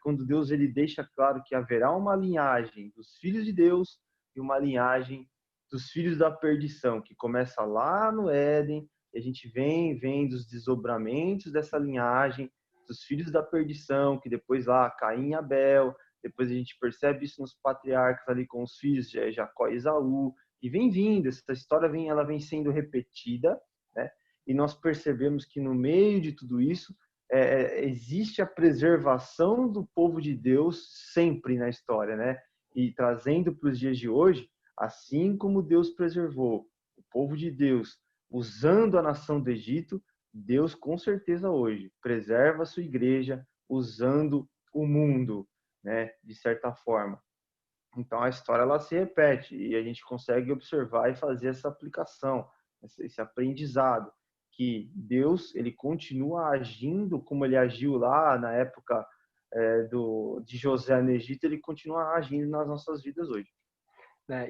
quando Deus ele deixa claro que haverá uma linhagem dos filhos de Deus e uma linhagem dos filhos da perdição, que começa lá no Éden, e a gente vem dos desdobramentos dessa linhagem, dos filhos da perdição, que depois lá Caim e Abel, depois a gente percebe isso nos patriarcas ali com os filhos de Jacó e Esaú, e vem vindo, essa história ela vem sendo repetida, né? E nós percebemos que no meio de tudo isso existe a preservação do povo de Deus sempre na história, né? E trazendo para os dias de hoje, assim como Deus preservou o povo de Deus usando a nação do Egito, Deus com certeza hoje preserva a sua igreja usando o mundo, né? De certa forma. Então a história ela se repete e a gente consegue observar e fazer essa aplicação, esse aprendizado, que Deus ele continua agindo como ele agiu lá na época de José no Egito, ele continua agindo nas nossas vidas hoje.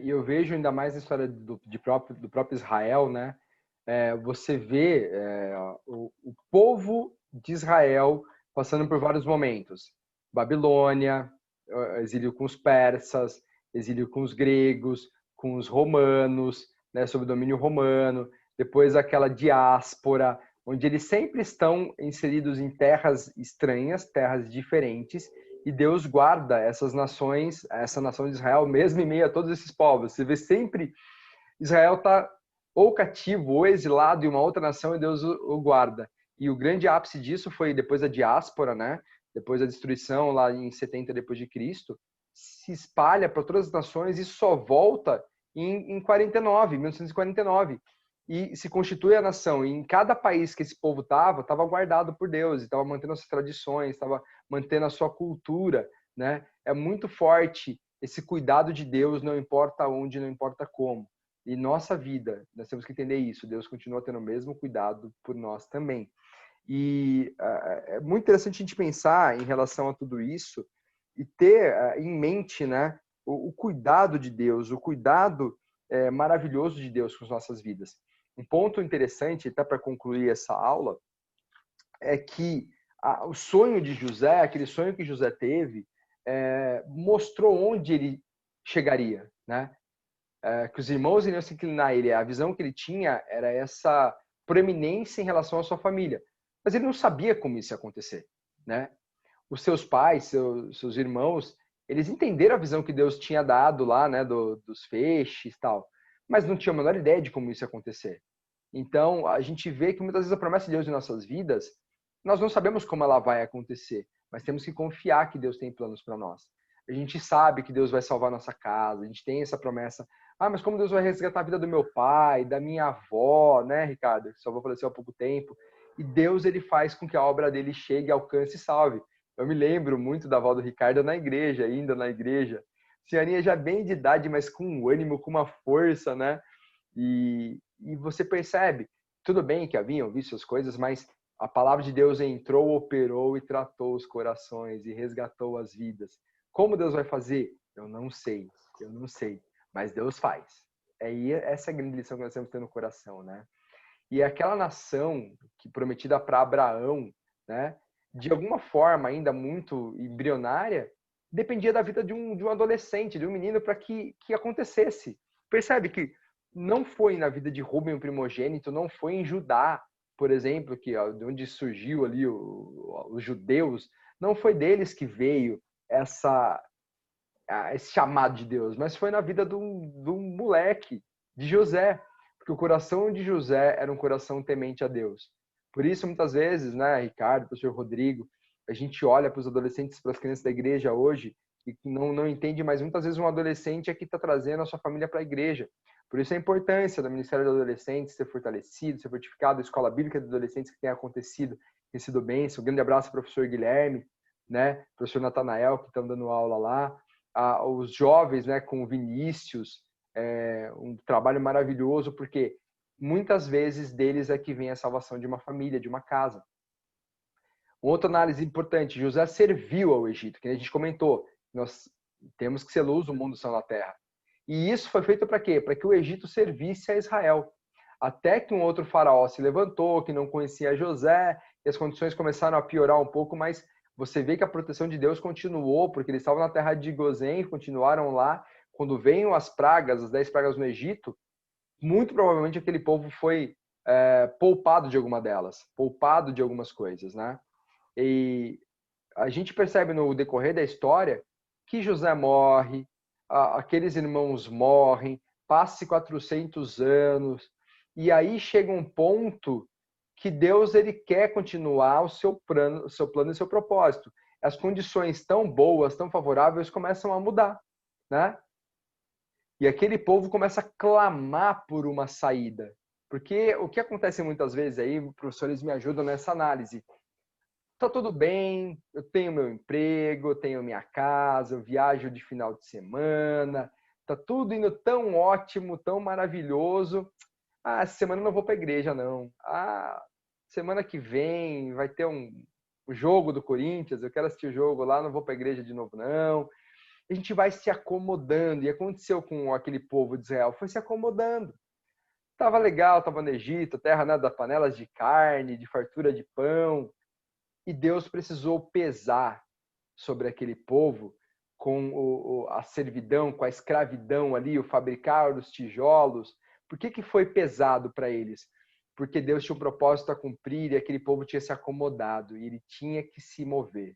E eu vejo ainda mais a história do próprio Israel, né? Você vê o povo de Israel passando por vários momentos. Babilônia, exílio com os persas, exílio com os gregos, com os romanos, né, sob o domínio romano, depois aquela diáspora, onde eles sempre estão inseridos em terras estranhas, terras diferentes, e Deus guarda essas nações, essa nação de Israel, mesmo em meio a todos esses povos. Você vê sempre Israel está ou cativo ou exilado em uma outra nação e Deus o guarda. E o grande ápice disso foi depois da diáspora, né? Depois da destruição lá em 70 depois de Cristo, se espalha para todas as nações e só volta em 1949, e se constitui a nação. E em cada país que esse povo estava guardado por Deus, estava mantendo as suas tradições, estava mantendo a sua cultura, né? É muito forte esse cuidado de Deus, não importa onde, não importa como. E nossa vida, nós temos que entender isso. Deus continua tendo o mesmo cuidado por nós também. E é muito interessante a gente pensar em relação a tudo isso e ter em mente, né, o cuidado de Deus, o cuidado maravilhoso de Deus com as nossas vidas. Um ponto interessante, até para concluir essa aula, é que o sonho de José, aquele sonho que José teve, mostrou onde ele chegaria, né? Que os irmãos iriam se inclinar a ele. A visão que ele tinha era essa proeminência em relação à sua família. Mas ele não sabia como isso ia acontecer, né? Os seus pais, seus irmãos, eles entenderam a visão que Deus tinha dado lá, né, dos feixes e tal, mas não tinham a menor ideia de como isso ia acontecer. Então, a gente vê que muitas vezes a promessa de Deus em nossas vidas, nós não sabemos como ela vai acontecer, mas temos que confiar que Deus tem planos para nós. A gente sabe que Deus vai salvar nossa casa, a gente tem essa promessa. Mas como Deus vai resgatar a vida do meu pai, da minha avó, né, Ricardo? Só vou faleceu há pouco tempo. E Deus, ele faz com que a obra dele chegue, alcance e salve. Eu me lembro muito da avó do Ricardo na igreja, ainda na igreja. senhorinha já bem de idade, mas com um ânimo, com uma força, né? E você percebe, tudo bem que haviam visto as coisas, mas a palavra de Deus entrou, operou e tratou os corações e resgatou as vidas. Como Deus vai fazer? Eu não sei, mas Deus faz. Essa é a grande lição que nós temos que ter no coração, né? E aquela nação que prometida para Abraão, né? De alguma forma ainda muito embrionária, dependia da vida de um adolescente, de um menino, para que acontecesse. Percebe que não foi na vida de Rúben o primogênito, não foi em Judá, por exemplo, que de onde surgiu ali os judeus, não foi deles que veio esse chamado de Deus, mas foi na vida do moleque, de José, porque o coração de José era um coração temente a Deus. Por isso, muitas vezes, né, Ricardo, professor Rodrigo, a gente olha para os adolescentes, para as crianças da igreja hoje e não entende, mas muitas vezes um adolescente é que está trazendo a sua família para a igreja. Por isso a importância do Ministério dos Adolescentes ser fortalecido, ser fortificado, a escola bíblica de adolescentes que tem acontecido, tem sido bênção. Um grande abraço ao professor Guilherme, né, professor Natanael, que estão dando aula lá, os jovens, né, com o Vinícius, um trabalho maravilhoso, porque muitas vezes deles é que vem a salvação de uma família, de uma casa. Outra análise importante, José serviu ao Egito, que a gente comentou, nós temos que ser luz do mundo, são na terra. E isso foi feito para quê? Para que o Egito servisse a Israel. Até que um outro faraó se levantou, que não conhecia José, e as condições começaram a piorar um pouco, mas você vê que a proteção de Deus continuou, porque eles estavam na terra de Gozém, continuaram lá. Quando veio as pragas, as 10 pragas no Egito, muito provavelmente aquele povo foi poupado de alguma delas, poupado de algumas coisas, né? E a gente percebe no decorrer da história que José morre, aqueles irmãos morrem, passa-se 400 anos, e aí chega um ponto que Deus ele quer continuar o seu plano e seu propósito. As condições tão boas, tão favoráveis, começam a mudar, né? E aquele povo começa a clamar por uma saída. Porque o que acontece muitas vezes aí, professores me ajudam nessa análise. Tá tudo bem, eu tenho meu emprego, eu tenho minha casa, eu viajo de final de semana, tá tudo indo tão ótimo, tão maravilhoso. Essa semana eu não vou para a igreja, não. Semana que vem vai ter o jogo do Corinthians, eu quero assistir o jogo lá, não vou para a igreja de novo, não. A gente vai se acomodando. E aconteceu com aquele povo de Israel, foi se acomodando. Tava legal, tava no Egito, terra, né, das panelas de carne, de fartura de pão. E Deus precisou pesar sobre aquele povo com a servidão, com a escravidão ali, o fabricar os tijolos. Por que foi pesado para eles? Porque Deus tinha um propósito a cumprir e aquele povo tinha se acomodado e ele tinha que se mover.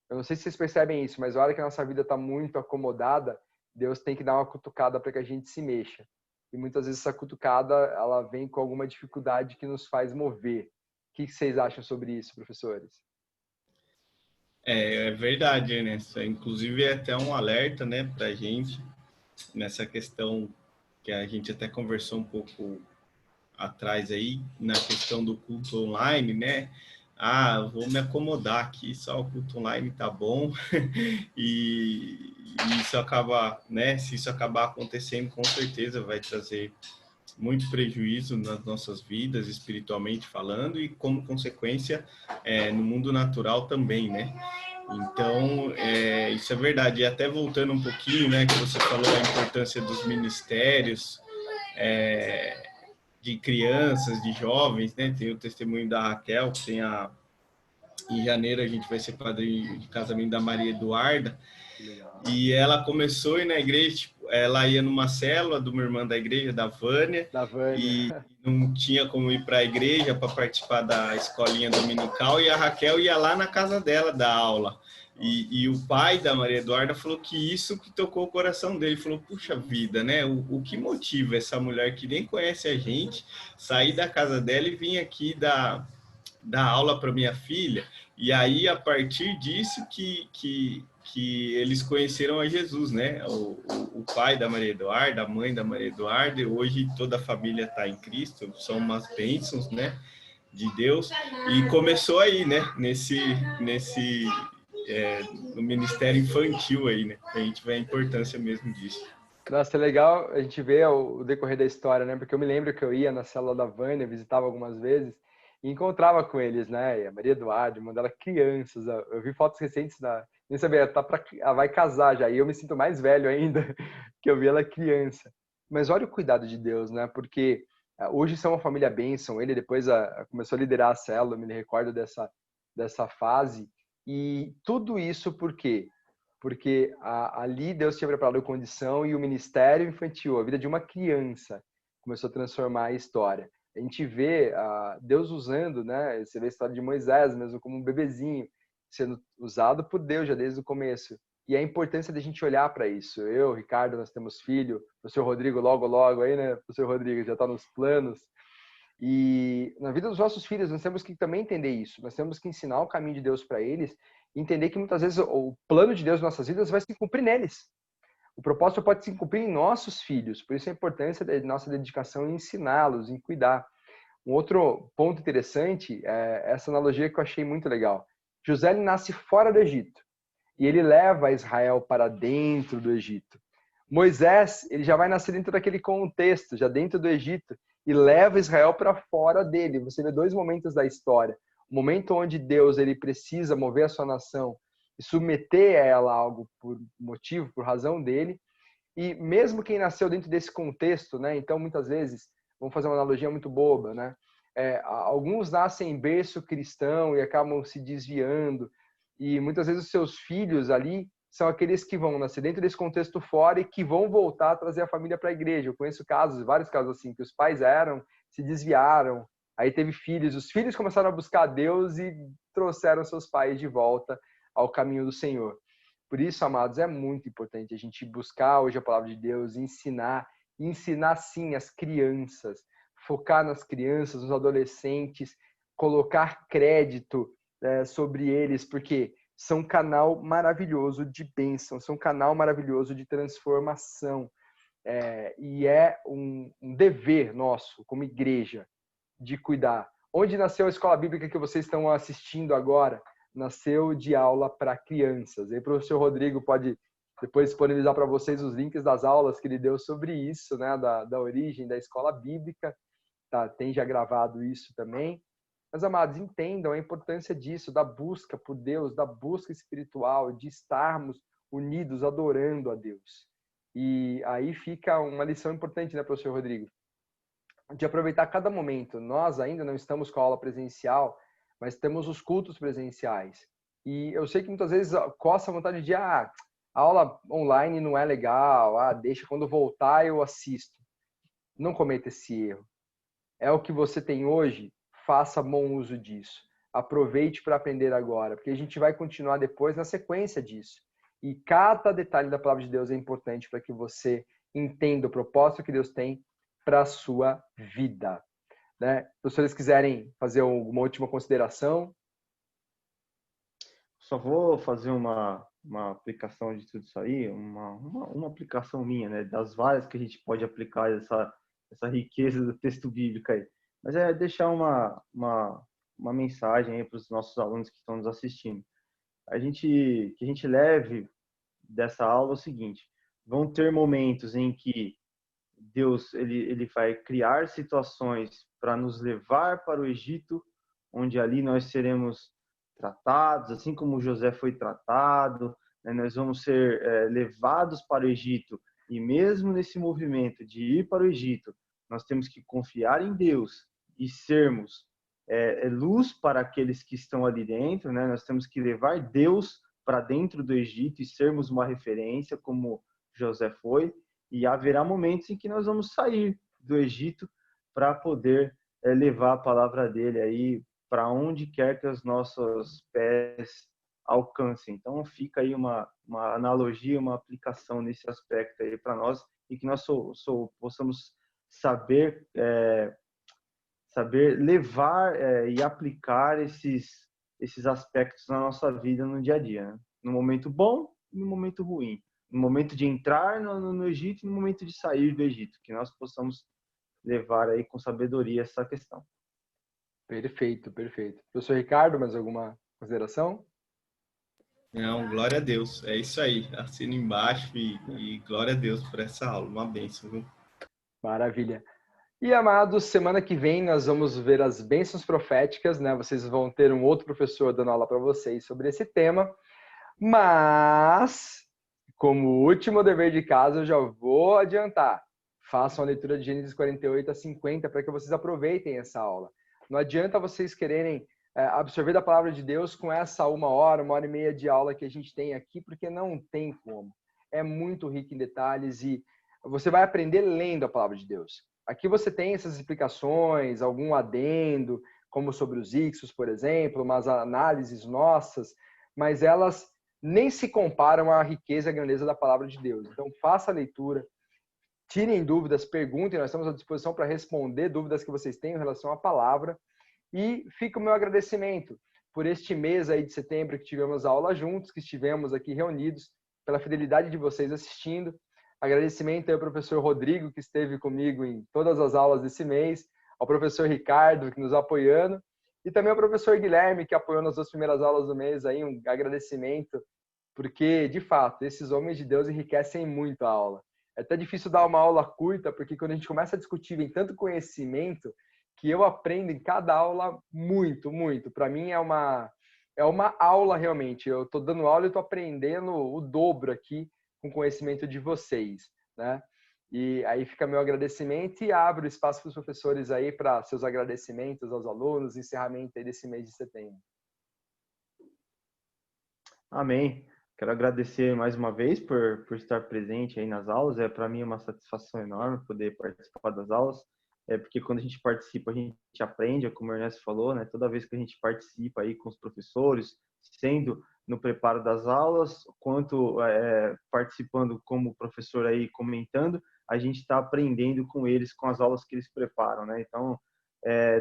Eu não sei se vocês percebem isso, mas na hora que a nossa vida está muito acomodada, Deus tem que dar uma cutucada para que a gente se mexa. E muitas vezes essa cutucada ela vem com alguma dificuldade que nos faz mover. O que vocês acham sobre isso, professores? É verdade, né? Inclusive é até um alerta, né, para a gente nessa questão que a gente até conversou um pouco atrás aí, na questão do culto online, né? Vou me acomodar aqui, só o culto online tá bom. e isso acaba, né? Se isso acabar acontecendo, com certeza vai trazer muito prejuízo nas nossas vidas, espiritualmente falando, e como consequência, no mundo natural também, né? Então, isso é verdade. E até voltando um pouquinho, né, que você falou da importância dos ministérios, de crianças, de jovens, né? Tem o testemunho da Raquel, que em janeiro a gente vai ser padrinho de casamento da Maria Eduarda. Legal. E ela começou a ir na igreja, tipo, ela ia numa célula de uma irmã da igreja, da Vânia. E não tinha como ir para a igreja para participar da escolinha dominical, e a Raquel ia lá na casa dela dar aula. E o pai da Maria Eduarda falou que isso que tocou o coração dele. Falou, puxa vida, né? O que motiva essa mulher que nem conhece a gente sair da casa dela e vir aqui dar aula para minha filha? E aí, a partir disso que eles conheceram a Jesus, né? O pai da Maria Eduarda, a mãe da Maria Eduarda, e hoje toda a família está em Cristo, são umas bênçãos, né? De Deus. E começou aí, né? Nesse no ministério infantil aí, né? A gente vê a importância mesmo disso. Nossa, é legal a gente ver o decorrer da história, né? Porque eu me lembro que eu ia na célula da Vânia, visitava algumas vezes e encontrava com eles, né? E a Maria Eduarda, uma delas crianças. Eu vi fotos recentes nem sabia, ela vai casar já. E eu me sinto mais velho ainda, que eu vi ela criança. Mas olha o cuidado de Deus, né? Porque hoje são uma família bênção. Ele depois começou a liderar a célula, me recordo dessa fase. E tudo isso por quê? Porque ali Deus tinha preparado condição e o ministério infantil, a vida de uma criança, começou a transformar a história. A gente vê Deus usando, né? Você vê a história de Moisés mesmo como um bebezinho, sendo usado por Deus já desde o começo. E a importância da gente olhar para isso. Eu, Ricardo, nós temos filho, o professor Rodrigo logo aí, né? O professor Rodrigo já está nos planos. E na vida dos nossos filhos, nós temos que também entender isso. Nós temos que ensinar o caminho de Deus para eles e entender que muitas vezes o plano de Deus em nossas vidas vai se cumprir neles. O propósito pode se cumprir em nossos filhos. Por isso a importância da nossa dedicação em ensiná-los, em cuidar. Um outro ponto interessante é essa analogia que eu achei muito legal. José ele nasce fora do Egito e ele leva Israel para dentro do Egito. Moisés, ele já vai nascer dentro daquele contexto, já dentro do Egito, e leva Israel para fora dele. Você vê dois momentos da história. O momento onde Deus ele precisa mover a sua nação e submeter a ela algo por motivo, por razão dele. E mesmo quem nasceu dentro desse contexto, né? Então, muitas vezes, vamos fazer uma analogia muito boba, né? Alguns nascem em berço cristão e acabam se desviando. E muitas vezes os seus filhos ali são aqueles que vão nascer dentro desse contexto fora e que vão voltar a trazer a família para a igreja. Eu conheço vários casos assim, que os pais se desviaram, aí teve filhos, os filhos começaram a buscar a Deus e trouxeram seus pais de volta ao caminho do Senhor. Por isso, amados, é muito importante a gente buscar hoje a palavra de Deus, ensinar sim as crianças, focar nas crianças, nos adolescentes, colocar crédito sobre eles, porque são um canal maravilhoso de bênção, são um canal maravilhoso de transformação. E é um dever nosso, como igreja, de cuidar. Onde nasceu a escola bíblica que vocês estão assistindo agora? Nasceu de aula para crianças. E o professor Rodrigo pode depois disponibilizar para vocês os links das aulas que ele deu sobre isso, né? Da origem da escola bíblica. Tá? Tem já gravado isso também. Mas, amados, entendam a importância disso, da busca por Deus, da busca espiritual, de estarmos unidos, adorando a Deus. E aí fica uma lição importante, né, professor Rodrigo? De aproveitar cada momento. Nós ainda não estamos com a aula presencial, mas temos os cultos presenciais. E eu sei que muitas vezes coça a vontade de, a aula online não é legal, deixa quando voltar eu assisto. Não cometa esse erro. É o que você tem hoje, faça bom uso disso. Aproveite para aprender agora, porque a gente vai continuar depois na sequência disso. E cada detalhe da palavra de Deus é importante para que você entenda o propósito que Deus tem para a sua vida. Né? Se vocês quiserem fazer alguma última consideração. Só vou fazer uma aplicação de tudo isso aí, uma aplicação minha, né? Das várias que a gente pode aplicar essa riqueza do texto bíblico aí. Mas é deixar uma mensagem aí para os nossos alunos que estão nos assistindo. Que a gente leve dessa aula é o seguinte: vão ter momentos em que Deus ele vai criar situações para nos levar para o Egito, onde ali nós seremos tratados, assim como José foi tratado, né? Nós vamos ser levados para o Egito, e mesmo nesse movimento de ir para o Egito, nós temos que confiar em Deus e sermos luz para aqueles que estão ali dentro, né? Nós temos que levar Deus para dentro do Egito e sermos uma referência, como José foi, e haverá momentos em que nós vamos sair do Egito para poder levar a palavra dele aí para onde quer que os nossos pés alcancem. Então fica aí uma analogia, uma aplicação nesse aspecto aí para nós, e que nós possamos saber levar e aplicar esses aspectos na nossa vida no dia a dia, né? No momento bom e no momento ruim, no momento de entrar no Egito e no momento de sair do Egito, que nós possamos levar aí com sabedoria essa questão. Perfeito, perfeito. Professor Ricardo, mais alguma consideração? Não, glória a Deus. É isso aí. Assina embaixo e glória a Deus por essa aula. Uma bênção, viu? Maravilha. E, amados, semana que vem nós vamos ver as bênçãos proféticas, né? Vocês vão ter um outro professor dando aula para vocês sobre esse tema. Mas, como último dever de casa, eu já vou adiantar. Façam a leitura de Gênesis 48 a 50 para que vocês aproveitem essa aula. Não adianta vocês quererem absorver da palavra de Deus com essa 1 hora e meia de aula que a gente tem aqui, porque não tem como. É muito rico em detalhes e você vai aprender lendo a palavra de Deus. Aqui você tem essas explicações, algum adendo, como sobre os ixos, por exemplo, umas análises nossas, mas elas nem se comparam à riqueza e à grandeza da palavra de Deus. Então, faça a leitura, tirem dúvidas, perguntem, nós estamos à disposição para responder dúvidas que vocês tenham em relação à palavra. E fica o meu agradecimento por este mês aí de setembro que tivemos aula juntos, que estivemos aqui reunidos, pela fidelidade de vocês assistindo. Agradecimento ao professor Rodrigo, que esteve comigo em todas as aulas desse mês, ao professor Ricardo, que nos apoiando, e também ao professor Guilherme, que apoiou nas 2 primeiras aulas do mês, aí um agradecimento, porque, de fato, esses homens de Deus enriquecem muito a aula. É até difícil dar uma aula curta, porque quando a gente começa a discutir, vem tanto conhecimento, que eu aprendo em cada aula muito, muito. Para mim é uma aula realmente. Eu estou dando aula e estou aprendendo o dobro aqui com o conhecimento de vocês, né? E aí fica meu agradecimento e abro espaço para os professores aí para seus agradecimentos aos alunos, encerramento aí desse mês de setembro. Amém. Quero agradecer mais uma vez por estar presente aí nas aulas. Para mim uma satisfação enorme poder participar das aulas. Porque quando a gente participa, a gente aprende, como o Ernesto falou, né? Toda vez que a gente participa aí com os professores, sendo no preparo das aulas, quanto participando como professor aí comentando, a gente está aprendendo com eles, com as aulas que eles preparam, né? Então,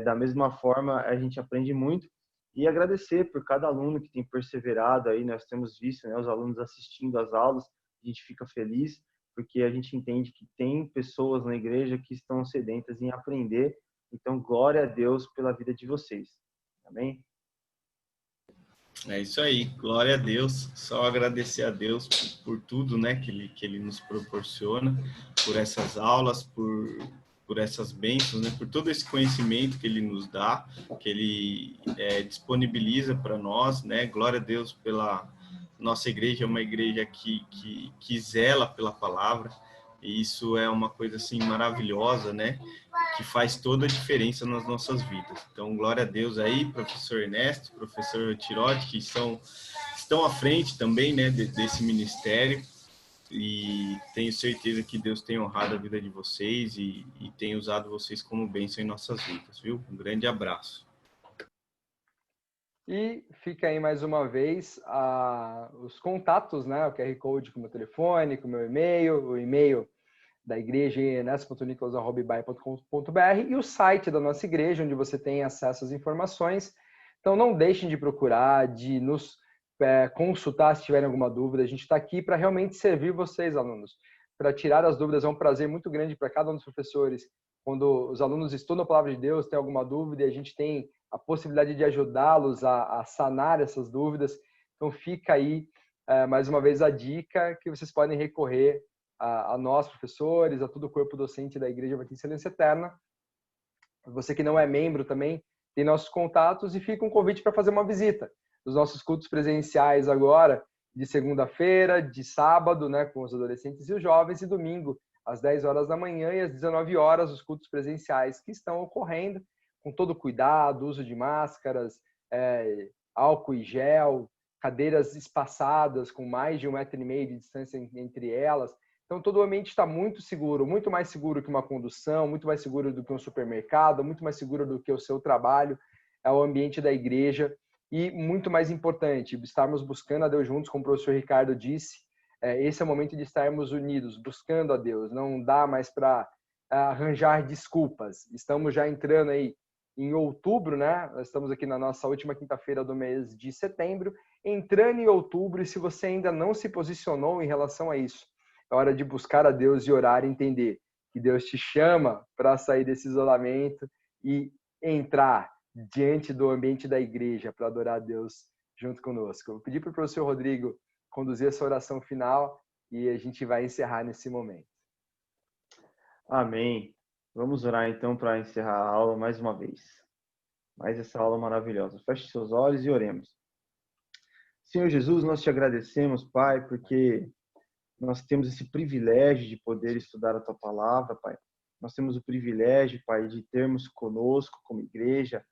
da mesma forma, a gente aprende muito. E agradecer por cada aluno que tem perseverado aí, nós temos visto, né, os alunos assistindo às aulas, a gente fica feliz, porque a gente entende que tem pessoas na igreja que estão sedentas em aprender, então glória a Deus pela vida de vocês. Amém? É isso aí, glória a Deus, só agradecer a Deus por tudo, né, que ele nos proporciona, por essas aulas, por essas bênçãos, né, por todo esse conhecimento que ele nos dá, que ele disponibiliza para nós, né, glória a Deus pela nossa igreja, é uma igreja que zela pela palavra, e isso é uma coisa, assim, maravilhosa, né, que faz toda a diferença nas nossas vidas. Então, glória a Deus aí, professor Ernesto, professor Tirodi, que estão à frente também, né, desse ministério, e tenho certeza que Deus tem honrado a vida de vocês e tem usado vocês como bênção em nossas vidas, viu? Um grande abraço. E fica aí mais uma vez os contatos, né? O QR Code com o meu telefone, com o meu e-mail, o e-mail da igreja enes.nicolas@ibai.com.br e o site da nossa igreja, onde você tem acesso às informações. Então não deixem de procurar, de nos consultar se tiverem alguma dúvida. A gente está aqui para realmente servir vocês, alunos, para tirar as dúvidas. É um prazer muito grande para cada um dos professores. Quando os alunos estudam a palavra de Deus, tem alguma dúvida e a gente tem a possibilidade de ajudá-los a sanar essas dúvidas. Então fica aí, mais uma vez, a dica que vocês podem recorrer a nós, professores, a todo o corpo docente da Igreja Batista Excelência Eterna. Você que não é membro também, tem nossos contatos e fica um convite para fazer uma visita. Os nossos cultos presenciais agora, de segunda-feira, de sábado, né, com os adolescentes e os jovens, e domingo, às 10 horas da manhã e às 19 horas, os cultos presenciais que estão ocorrendo, com todo cuidado, uso de máscaras, álcool e gel, cadeiras espaçadas com mais de 1,5 m de distância entre elas. Então, todo o ambiente está muito seguro, muito mais seguro que uma condução, muito mais seguro do que um supermercado, muito mais seguro do que o seu trabalho, é o ambiente da igreja. E, muito mais importante, estarmos buscando a Deus juntos, como o professor Ricardo disse, esse é o momento de estarmos unidos, buscando a Deus. Não dá mais para arranjar desculpas. Estamos já entrando aí em outubro, né? Nós estamos aqui na nossa última quinta-feira do mês de setembro, entrando em outubro, e se você ainda não se posicionou em relação a isso, é hora de buscar a Deus e orar e entender que Deus te chama para sair desse isolamento e entrar diante do ambiente da igreja para adorar a Deus junto conosco. Vou pedir para o professor Rodrigo conduzir essa oração final e a gente vai encerrar nesse momento. Amém. Vamos orar então para encerrar a aula mais uma vez. Mais essa aula maravilhosa. Feche seus olhos e oremos. Senhor Jesus, nós te agradecemos, Pai, porque nós temos esse privilégio de poder estudar a Tua Palavra, Pai. Nós temos o privilégio, Pai, de termos conosco, como igreja,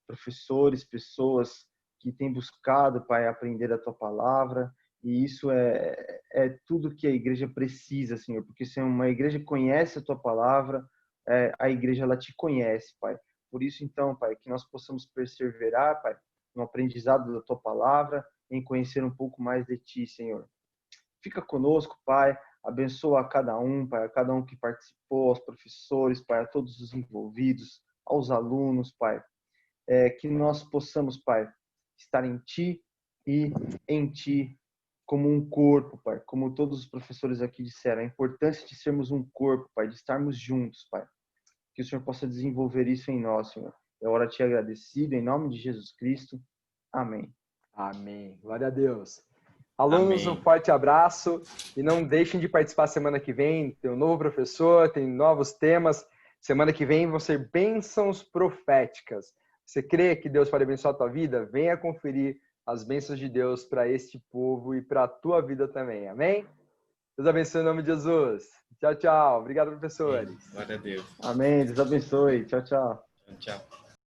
professores, pessoas que têm buscado, Pai, aprender a Tua Palavra. E isso é tudo que a igreja precisa, Senhor, porque se uma igreja conhece a Tua Palavra, a igreja ela te conhece, Pai. Por isso, então, Pai, que nós possamos perseverar, Pai, no aprendizado da Tua Palavra, em conhecer um pouco mais de Ti, Senhor. Fica conosco, Pai, abençoa a cada um, Pai, a cada um que participou, aos professores, Pai, a todos os envolvidos, aos alunos, Pai. Que nós possamos, Pai, estar em Ti e em Ti como um corpo, Pai. Como todos os professores aqui disseram, a importância de sermos um corpo, Pai, de estarmos juntos, Pai. Que o Senhor possa desenvolver isso em nós, Senhor. É hora de te agradecido, em nome de Jesus Cristo. Amém. Amém. Glória a Deus. Alunos, Amém. um forte abraço e não deixem de participar semana que vem. Tem um novo professor, tem novos temas. Semana que vem vão ser bênçãos proféticas. Você crê que Deus pode abençoar a tua vida? Venha conferir as bênçãos de Deus para este povo e para a tua vida também. Amém? Deus abençoe em nome de Jesus. Tchau, tchau. Obrigado, professores. Glória a Deus. Amém. Deus abençoe. Tchau, tchau. Tchau.